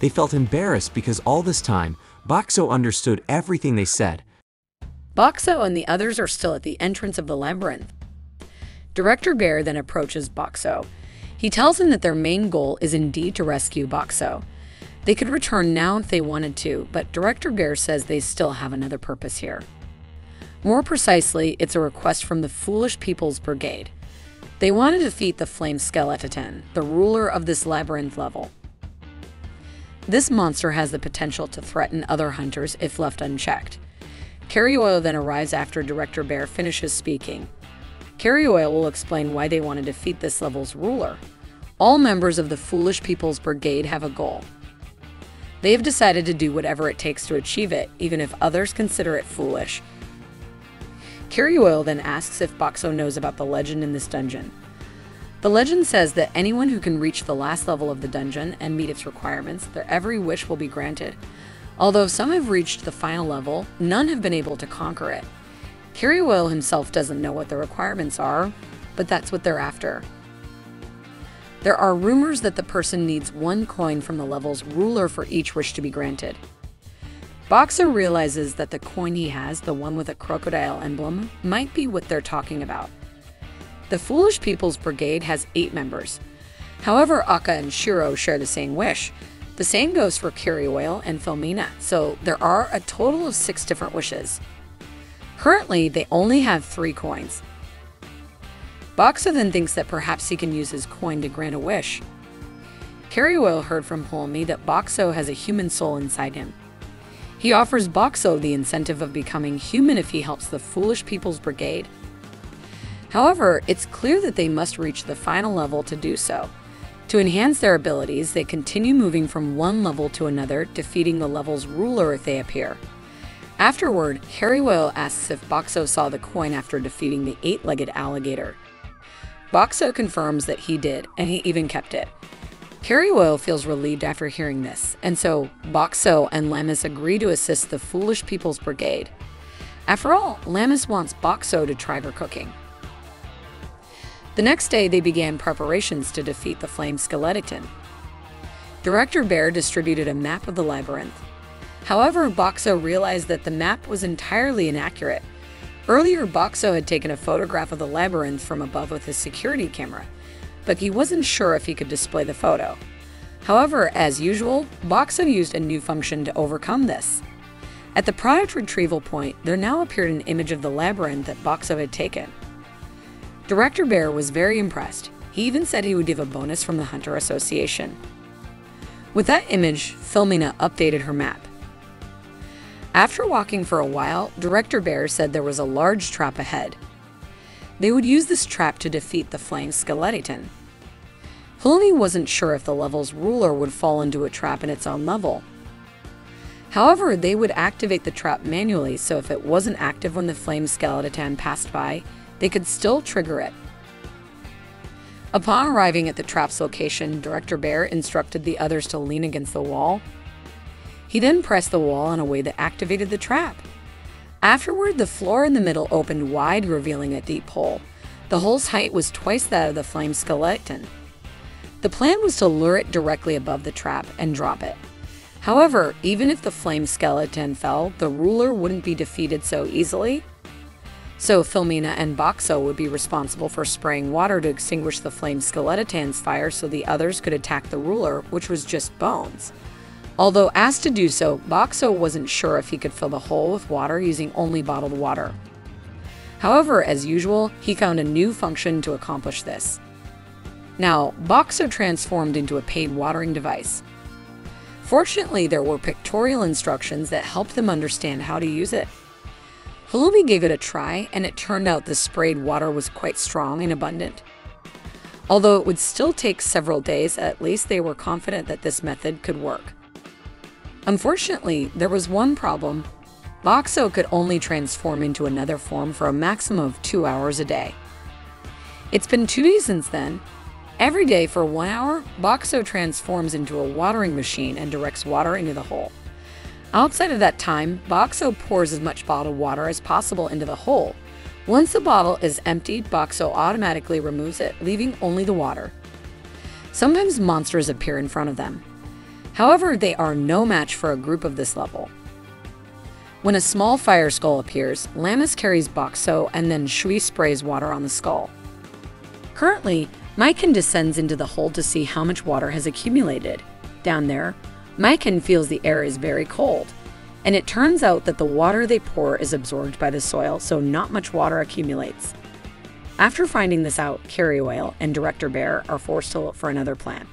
They felt embarrassed because all this time, Boxo understood everything they said. Boxo and the others are still at the entrance of the labyrinth. Director Bear then approaches Boxo. He tells him that their main goal is indeed to rescue Boxo. They could return now if they wanted to, but Director Bear says they still have another purpose here. More precisely, it's a request from the Foolish People's Brigade. They want to defeat the Flame Skeleton, the ruler of this labyrinth level. This monster has the potential to threaten other hunters if left unchecked. Kiryu then arrives after Director Bear finishes speaking. Kiryu will explain why they want to defeat this level's ruler. All members of the Foolish People's Brigade have a goal. They have decided to do whatever it takes to achieve it, even if others consider it foolish. Kiryu then asks if Boxo knows about the legend in this dungeon. The legend says that anyone who can reach the last level of the dungeon and meet its requirements, their every wish will be granted. Although some have reached the final level, none have been able to conquer it. Kiryu himself doesn't know what the requirements are, but that's what they're after. There are rumors that the person needs 1 coin from the level's ruler for each wish to be granted. Boxo realizes that the coin he has, the one with a crocodile emblem, might be what they're talking about. The Foolish People's Brigade has 8 members. However, Akka and Shiro share the same wish. The same goes for Kiryu and Filmina, so there are a total of 6 different wishes. Currently, they only have 3 coins. Boxo then thinks that perhaps he can use his coin to grant a wish. Carryoil heard from Ptolemy that Boxo has a human soul inside him. He offers Boxo the incentive of becoming human if he helps the Foolish People's Brigade. However, it's clear that they must reach the final level to do so. To enhance their abilities, they continue moving from one level to another, defeating the level's ruler if they appear. Afterward, Carryoil asks if Boxo saw the coin after defeating the 8-legged alligator. Boxo confirms that he did, and he even kept it. Carryoil feels relieved after hearing this, and so Boxo and Lammas agree to assist the Foolish People's Brigade. After all, Lammas wants Boxo to try her cooking. The next day, they began preparations to defeat the Flame Skeleton. Director Bear distributed a map of the labyrinth. However, Boxo realized that the map was entirely inaccurate. Earlier, Boxo had taken a photograph of the labyrinth from above with his security camera, but he wasn't sure if he could display the photo. However, as usual, Boxo used a new function to overcome this. At the product retrieval point, there now appeared an image of the labyrinth that Boxo had taken. Director Bear was very impressed. He even said he would give a bonus from the Hunter Association. With that image, Filmina updated her map. After walking for a while, Director Bear said there was a large trap ahead. They would use this trap to defeat the Flame Skeleton. Ptolemy wasn't sure if the level's ruler would fall into a trap in its own level. However, they would activate the trap manually, so if it wasn't active when the Flame Skeleton passed by, they could still trigger it. Upon arriving at the trap's location, Director Bear instructed the others to lean against the wall. He then pressed the wall in a way that activated the trap. Afterward, the floor in the middle opened wide, revealing a deep hole. The hole's height was twice that of the Flame Skeleton. The plan was to lure it directly above the trap and drop it. However, even if the Flame Skeleton fell, the ruler wouldn't be defeated so easily. So Filmina and Boxo would be responsible for spraying water to extinguish the Flame Skeleton's fire so the others could attack the ruler, which was just bones. Although asked to do so, Boxo wasn't sure if he could fill the hole with water using only bottled water. However, as usual, he found a new function to accomplish this. Now, Boxo transformed into a paid watering device. Fortunately, there were pictorial instructions that helped them understand how to use it. Ptolemy gave it a try, and it turned out the sprayed water was quite strong and abundant. Although it would still take several days, at least they were confident that this method could work. Unfortunately, there was one problem. Boxo could only transform into another form for a maximum of 2 hours a day. It's been 2 days since then. Every day for 1 hour, Boxo transforms into a watering machine and directs water into the hole. Outside of that time, Boxo pours as much bottled water as possible into the hole. Once the bottle is emptied, Boxo automatically removes it, leaving only the water. Sometimes monsters appear in front of them. However, they are no match for a group of this level. When a small fire skull appears, Lammas carries Boxo and then Shui sprays water on the skull. Currently, Maiken descends into the hole to see how much water has accumulated. Down there, Maiken feels the air is very cold, and it turns out that the water they pour is absorbed by the soil, so not much water accumulates. After finding this out, Carryoil and Director Bear are forced to look for another plan.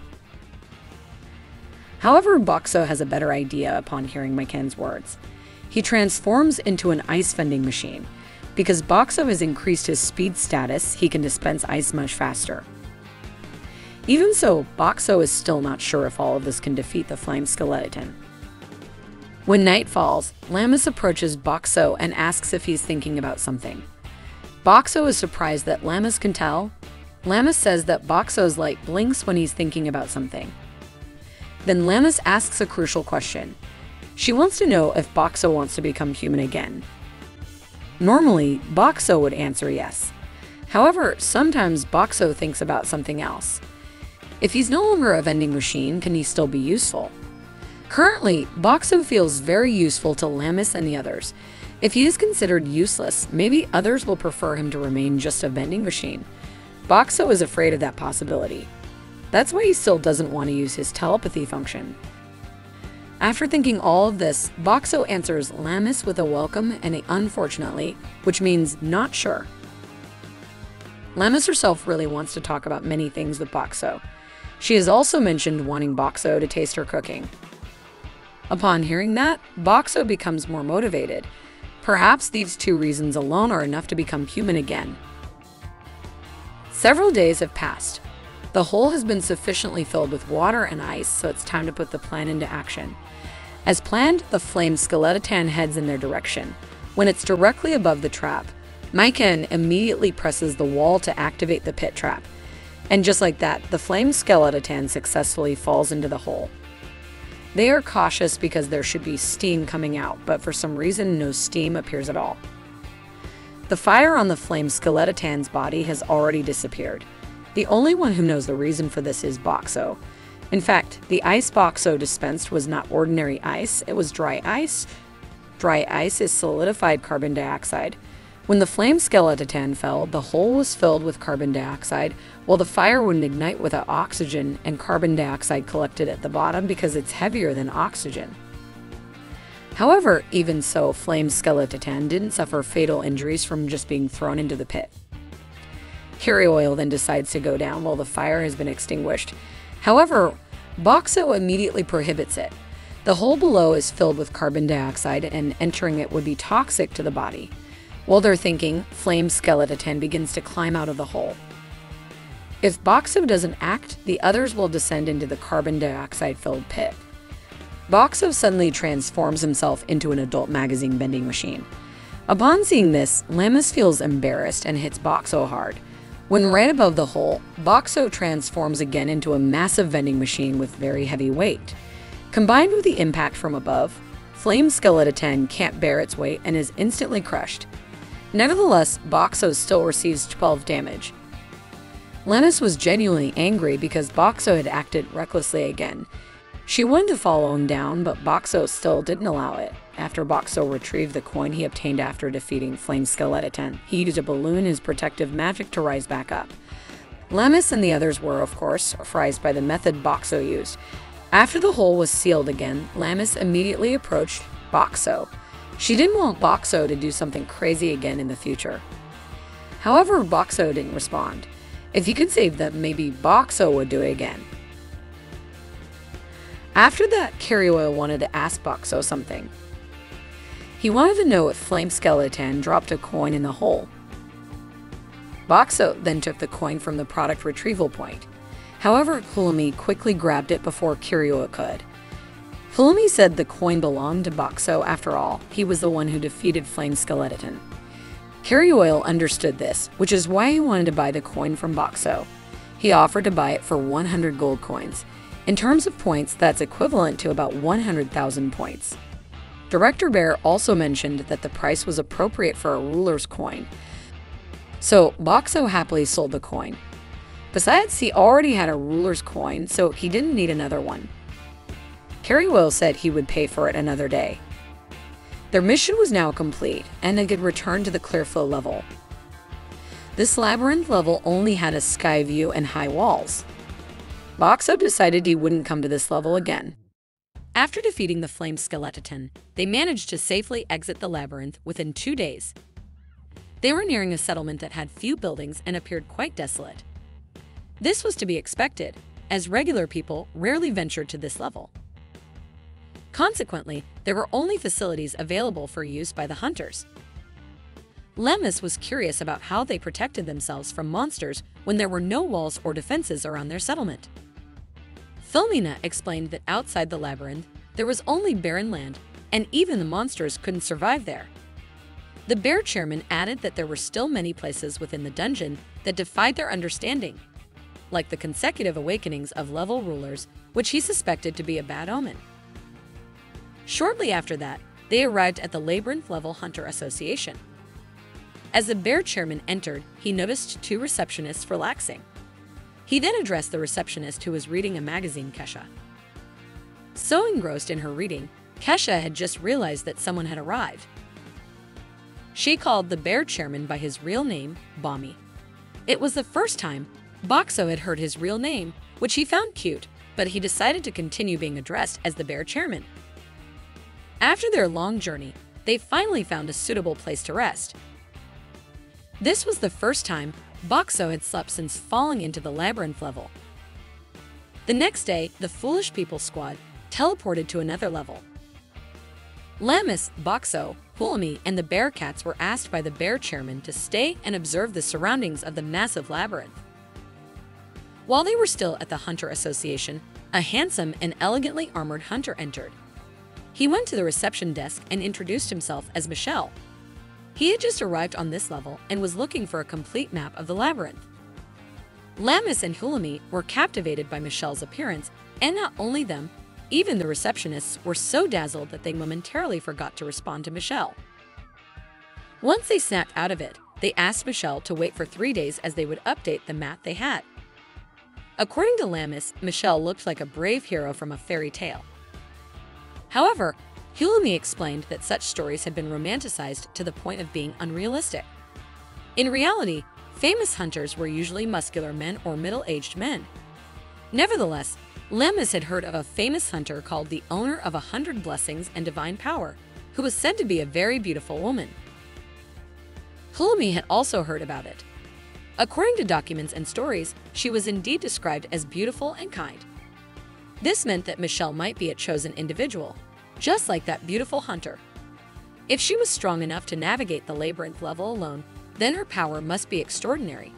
However, Boxo has a better idea upon hearing Maiken's words. He transforms into an ice vending machine. Because Boxo has increased his speed status, he can dispense ice much faster. Even so, Boxo is still not sure if all of this can defeat the Flame Skeleton. When night falls, Lammas approaches Boxo and asks if he's thinking about something. Boxo is surprised that Lammas can tell. Lammas says that Boxo's light blinks when he's thinking about something. Then Lammas asks a crucial question. She wants to know if Boxo wants to become human again. Normally, Boxo would answer yes. However, sometimes Boxo thinks about something else. If he's no longer a vending machine, can he still be useful? Currently, Boxo feels very useful to Lammas and the others. If he is considered useless, maybe others will prefer him to remain just a vending machine. Boxo is afraid of that possibility. That's why he still doesn't want to use his telepathy function. After thinking all of this, Boxo answers Lamis with a welcome and a unfortunately, which means not sure. Lamis herself really wants to talk about many things with Boxo. She has also mentioned wanting Boxo to taste her cooking. Upon hearing that, Boxo becomes more motivated. Perhaps these two reasons alone are enough to become human again. Several days have passed. The hole has been sufficiently filled with water and ice, so it's time to put the plan into action. As planned, the flame skeleton heads in their direction. When it's directly above the trap, Maiken immediately presses the wall to activate the pit trap. And just like that, the flame skeleton successfully falls into the hole. They are cautious because there should be steam coming out, but for some reason no steam appears at all. The fire on the flame skeleton's body has already disappeared. The only one who knows the reason for this is Boxo. In fact, the ice Boxo dispensed was not ordinary ice, it was dry ice. Dry ice is solidified carbon dioxide. When the flame skeleton fell, the hole was filled with carbon dioxide, while the fire wouldn't ignite without oxygen, and carbon dioxide collected at the bottom because it's heavier than oxygen. However, even so, flame skeleton didn't suffer fatal injuries from just being thrown into the pit. Carry oil then decides to go down while the fire has been extinguished. However, Boxo immediately prohibits it. The hole below is filled with carbon dioxide, and entering it would be toxic to the body. While they're thinking, flame skeleton begins to climb out of the hole. If Boxo doesn't act, the others will descend into the carbon dioxide-filled pit. Boxo suddenly transforms himself into an adult magazine vending machine. Upon seeing this, Lamis feels embarrassed and hits Boxo hard. When right above the hole, Boxo transforms again into a massive vending machine with very heavy weight. Combined with the impact from above, Flame Skeleton can't bear its weight and is instantly crushed. Nevertheless, Boxo still receives 12 damage. Lamis was genuinely angry because Boxo had acted recklessly again. She wanted to follow him down, but Boxo still didn't allow it. After Boxo retrieved the coin he obtained after defeating Flame Skeleton, he used a balloon and his protective magic to rise back up. Lamis and the others were, of course, surprised by the method Boxo used. After the hole was sealed again, Lamis immediately approached Boxo. She didn't want Boxo to do something crazy again in the future. However, Boxo didn't respond. If he could save them, maybe Boxo would do it again. After that, Carry Oil wanted to ask Boxo something. He wanted to know if Flame Skeleton dropped a coin in the hole. Boxo then took the coin from the product retrieval point. However, Kulumi quickly grabbed it before Carry Oil could. Kulumi said the coin belonged to Boxo after all. He was the one who defeated Flame Skeleton. Carry Oil understood this, which is why he wanted to buy the coin from Boxo. He offered to buy it for 100 gold coins. In terms of points, that's equivalent to about 100,000 points. Director Bear also mentioned that the price was appropriate for a ruler's coin. So Boxo happily sold the coin. Besides, he already had a ruler's coin, so he didn't need another one. Carry Oil said he would pay for it another day. Their mission was now complete, and they could return to the Clearflow level. This labyrinth level only had a sky view and high walls. Boxo decided he wouldn't come to this level again. After defeating the Flame Skeleton, they managed to safely exit the labyrinth within 2 days. They were nearing a settlement that had few buildings and appeared quite desolate. This was to be expected, as regular people rarely ventured to this level. Consequently, there were only facilities available for use by the hunters. Lamis was curious about how they protected themselves from monsters when there were no walls or defenses around their settlement. Filmina explained that outside the labyrinth, there was only barren land, and even the monsters couldn't survive there. The bear chairman added that there were still many places within the dungeon that defied their understanding, like the consecutive awakenings of level rulers, which he suspected to be a bad omen. Shortly after that, they arrived at the Labyrinth Level Hunter Association. As the bear chairman entered, he noticed 2 receptionists relaxing. He then addressed the receptionist who was reading a magazine, Kesha. So engrossed in her reading, Kesha had just realized that someone had arrived. She called the bear chairman by his real name, Bommy. It was the first time Boxo had heard his real name, which he found cute, but he decided to continue being addressed as the bear chairman. After their long journey, they finally found a suitable place to rest. This was the first time Boxo had slept since falling into the labyrinth level. The next day, the Foolish People squad teleported to another level. Lammis, Boxo, Hulami, and the bear cats were asked by the bear chairman to stay and observe the surroundings of the massive labyrinth. While they were still at the Hunter Association, a handsome and elegantly armored hunter entered. He went to the reception desk and introduced himself as Michelle. He had just arrived on this level and was looking for a complete map of the labyrinth. Lammis and Hulami were captivated by Michelle's appearance, and not only them, even the receptionists were so dazzled that they momentarily forgot to respond to Michelle. Once they snapped out of it, they asked Michelle to wait for 3 days as they would update the map they had. According to Lammis, Michelle looked like a brave hero from a fairy tale. However, Hulami explained that such stories had been romanticized to the point of being unrealistic. In reality, famous hunters were usually muscular men or middle-aged men. Nevertheless, Lammis had heard of a famous hunter called the owner of 100 blessings and divine power, who was said to be a very beautiful woman. Hulami had also heard about it. According to documents and stories, she was indeed described as beautiful and kind. This meant that Michelle might be a chosen individual, just like that beautiful hunter. If she was strong enough to navigate the labyrinth level alone, then her power must be extraordinary.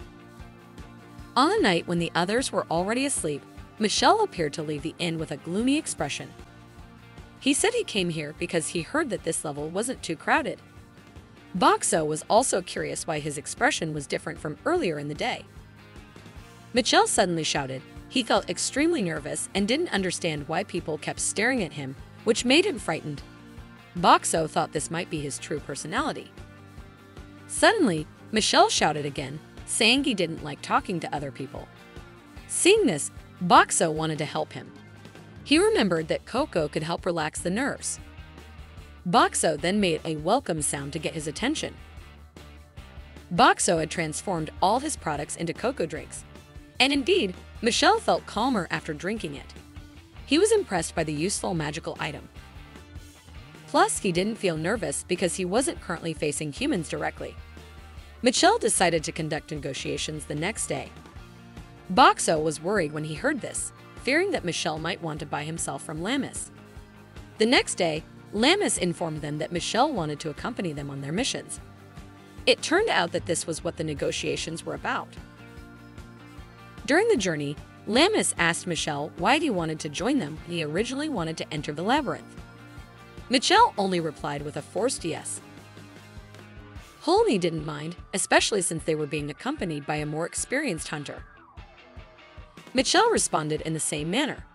On the night when the others were already asleep, Michelle appeared to leave the inn with a gloomy expression. He said he came here because he heard that this level wasn't too crowded. Boxo was also curious why his expression was different from earlier in the day. Michelle suddenly shouted. He felt extremely nervous and didn't understand why people kept staring at him, which made him frightened. Boxo thought this might be his true personality. Suddenly, Michelle shouted again, saying he didn't like talking to other people. Seeing this, Boxo wanted to help him. He remembered that cocoa could help relax the nerves. Boxo then made a welcome sound to get his attention. Boxo had transformed all his products into cocoa drinks. And indeed, Michelle felt calmer after drinking it. He was impressed by the useful magical item. Plus, he didn't feel nervous because he wasn't currently facing humans directly. Michelle decided to conduct negotiations the next day. Boxo was worried when he heard this, fearing that Michelle might want to buy himself from Lammis. The next day, Lammis informed them that Michelle wanted to accompany them on their missions. It turned out that this was what the negotiations were about. During the journey, Lammis asked Michelle why he wanted to join them when he originally wanted to enter the labyrinth. Michelle only replied with a forced yes. Hulami didn't mind, especially since they were being accompanied by a more experienced hunter. Michelle responded in the same manner.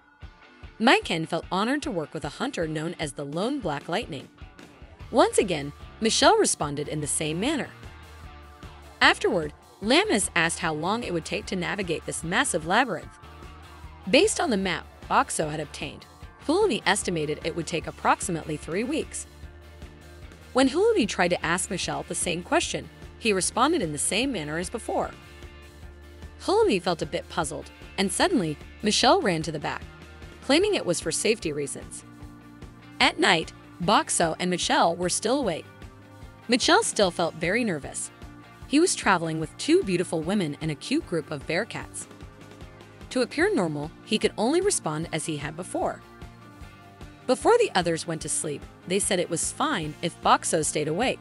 Maiken felt honored to work with a hunter known as the Lone Black Lightning. Once again, Michelle responded in the same manner. Afterward, Lammis asked how long it would take to navigate this massive labyrinth. Based on the map Boxo had obtained, Hulami estimated it would take approximately 3 weeks. When Hulami tried to ask Michelle the same question, he responded in the same manner as before. Hulami felt a bit puzzled, and suddenly, Michelle ran to the back, claiming it was for safety reasons. At night, Boxo and Michelle were still awake. Michelle still felt very nervous. He was traveling with 2 beautiful women and a cute group of bear cats. To appear normal, he could only respond as he had before. Before the others went to sleep, they said it was fine if Boxo stayed awake.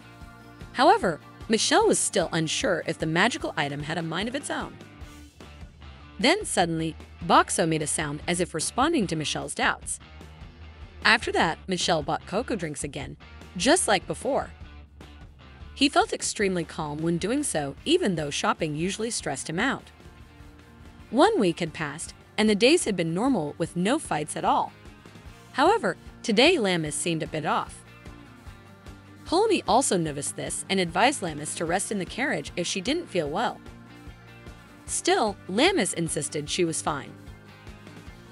However, Michelle was still unsure if the magical item had a mind of its own. Then suddenly, Boxo made a sound as if responding to Michelle's doubts. After that, Michelle bought cocoa drinks again, just like before. He felt extremely calm when doing so, even though shopping usually stressed him out. 1 week had passed, and the days had been normal with no fights at all. However, today Lammis seemed a bit off. Hulami also noticed this and advised Lammis to rest in the carriage if she didn't feel well. Still, Lammis insisted she was fine.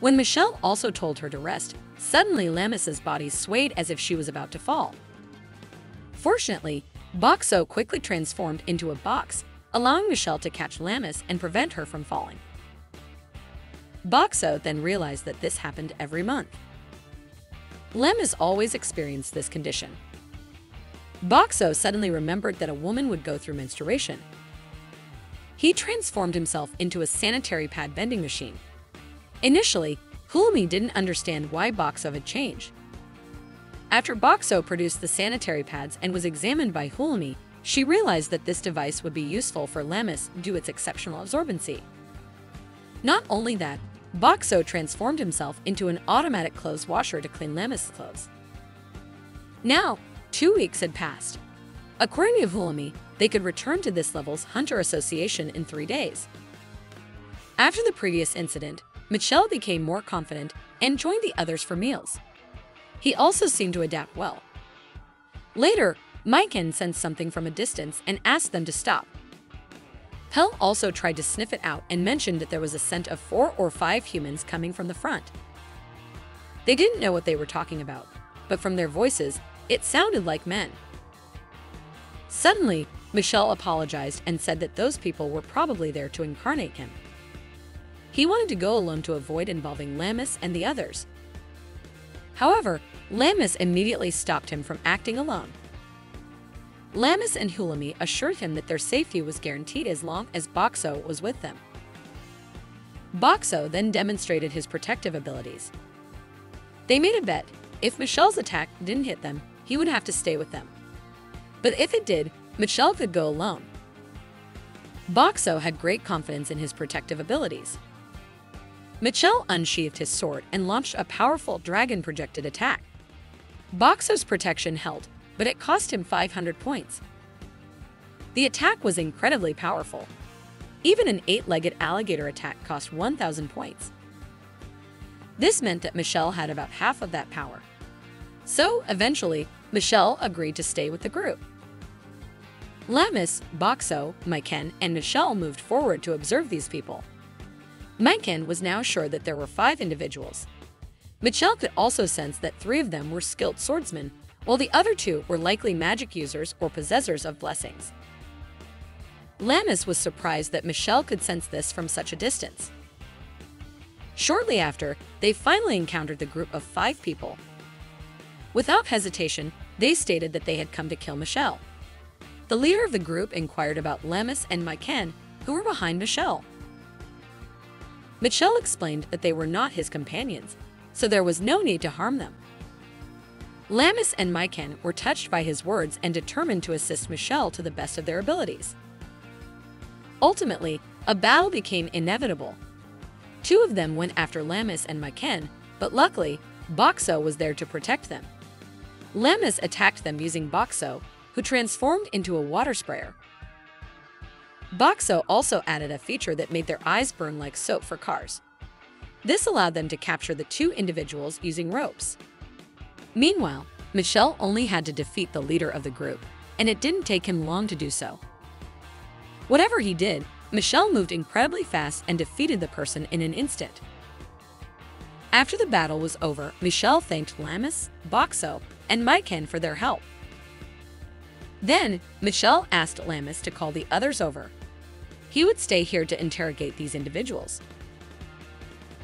When Michelle also told her to rest, suddenly Lammis's body swayed as if she was about to fall. Fortunately, Boxo quickly transformed into a box, allowing Michelle to catch Lammis and prevent her from falling. Boxo then realized that this happened every month. Lem has always experienced this condition. Boxo suddenly remembered that a woman would go through menstruation. He transformed himself into a sanitary pad vending machine. Initially, Hulumi didn't understand why Boxo had changed. After Boxo produced the sanitary pads and was examined by Hulumi, she realized that this device would be useful for Lamis due to its exceptional absorbency. Not only that, Boxo transformed himself into an automatic clothes washer to clean Lamis' clothes. Now, 2 weeks had passed. According to Hulumi, they could return to this level's Hunter Association in 3 days. After the previous incident, Michel became more confident and joined the others for meals. He also seemed to adapt well. Later, Maiken sensed something from a distance and asked them to stop. Pell also tried to sniff it out and mentioned that there was a scent of 4 or 5 humans coming from the front. They didn't know what they were talking about, but from their voices, it sounded like men. Suddenly, Michel apologized and said that those people were probably there to incarnate him. He wanted to go alone to avoid involving Lamis and the others. However, Lamis immediately stopped him from acting alone. Lamis and Hulumi assured him that their safety was guaranteed as long as Boxo was with them. Boxo then demonstrated his protective abilities. They made a bet: if Michel's attack didn't hit them, he would have to stay with them. But if it did, Michel could go alone. Boxo had great confidence in his protective abilities. Michel unsheathed his sword and launched a powerful dragon-projected attack. Boxo's protection held, but it cost him 500 points. The attack was incredibly powerful. Even an 8-legged alligator attack cost 1,000 points. This meant that Michel had about half of that power. So, eventually, Michel agreed to stay with the group. Lamis, Boxo, Maiken, and Michel moved forward to observe these people. Maiken was now sure that there were 5 individuals. Michel could also sense that 3 of them were skilled swordsmen, while the other 2 were likely magic users or possessors of blessings. Lamis was surprised that Michel could sense this from such a distance. Shortly after, they finally encountered the group of 5 people. Without hesitation, they stated that they had come to kill Michel. The leader of the group inquired about Lamis and Maiken, who were behind Michel. Michel explained that they were not his companions, so there was no need to harm them. Lamis and Maiken were touched by his words and determined to assist Michel to the best of their abilities. Ultimately, a battle became inevitable. 2 of them went after Lamis and Maiken, but luckily, Boxo was there to protect them. Lamis attacked them using Boxo, who transformed into a water sprayer. Boxo also added a feature that made their eyes burn like soap for cars. This allowed them to capture the 2 individuals using ropes. Meanwhile, Michel only had to defeat the leader of the group, and it didn't take him long to do so. Whatever he did, Michel moved incredibly fast and defeated the person in an instant. After the battle was over, Michel thanked Lamis, Boxo, and Maiken for their help. Then, Michel asked Lamis to call the others over. He would stay here to interrogate these individuals.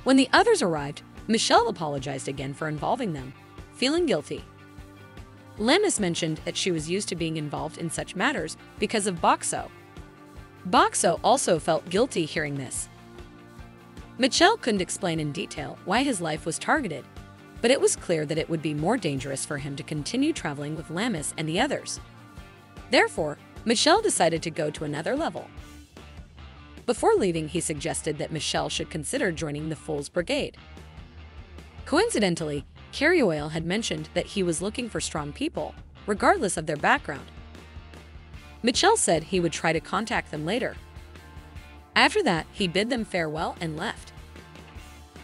When the others arrived, Michel apologized again for involving them, feeling guilty. Lamis mentioned that she was used to being involved in such matters because of Boxo. Boxo also felt guilty hearing this. Michel couldn't explain in detail why his life was targeted, but it was clear that it would be more dangerous for him to continue traveling with Lamis and the others. Therefore, Michel decided to go to another level. Before leaving, he suggested that Michel should consider joining the Fool's Brigade. Coincidentally, Carrioil had mentioned that he was looking for strong people, regardless of their background. Michel said he would try to contact them later. After that, he bid them farewell and left.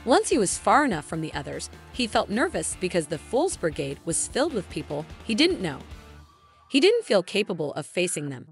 Once he was far enough from the others, he felt nervous because the Fool's Brigade was filled with people he didn't know. He didn't feel capable of facing them.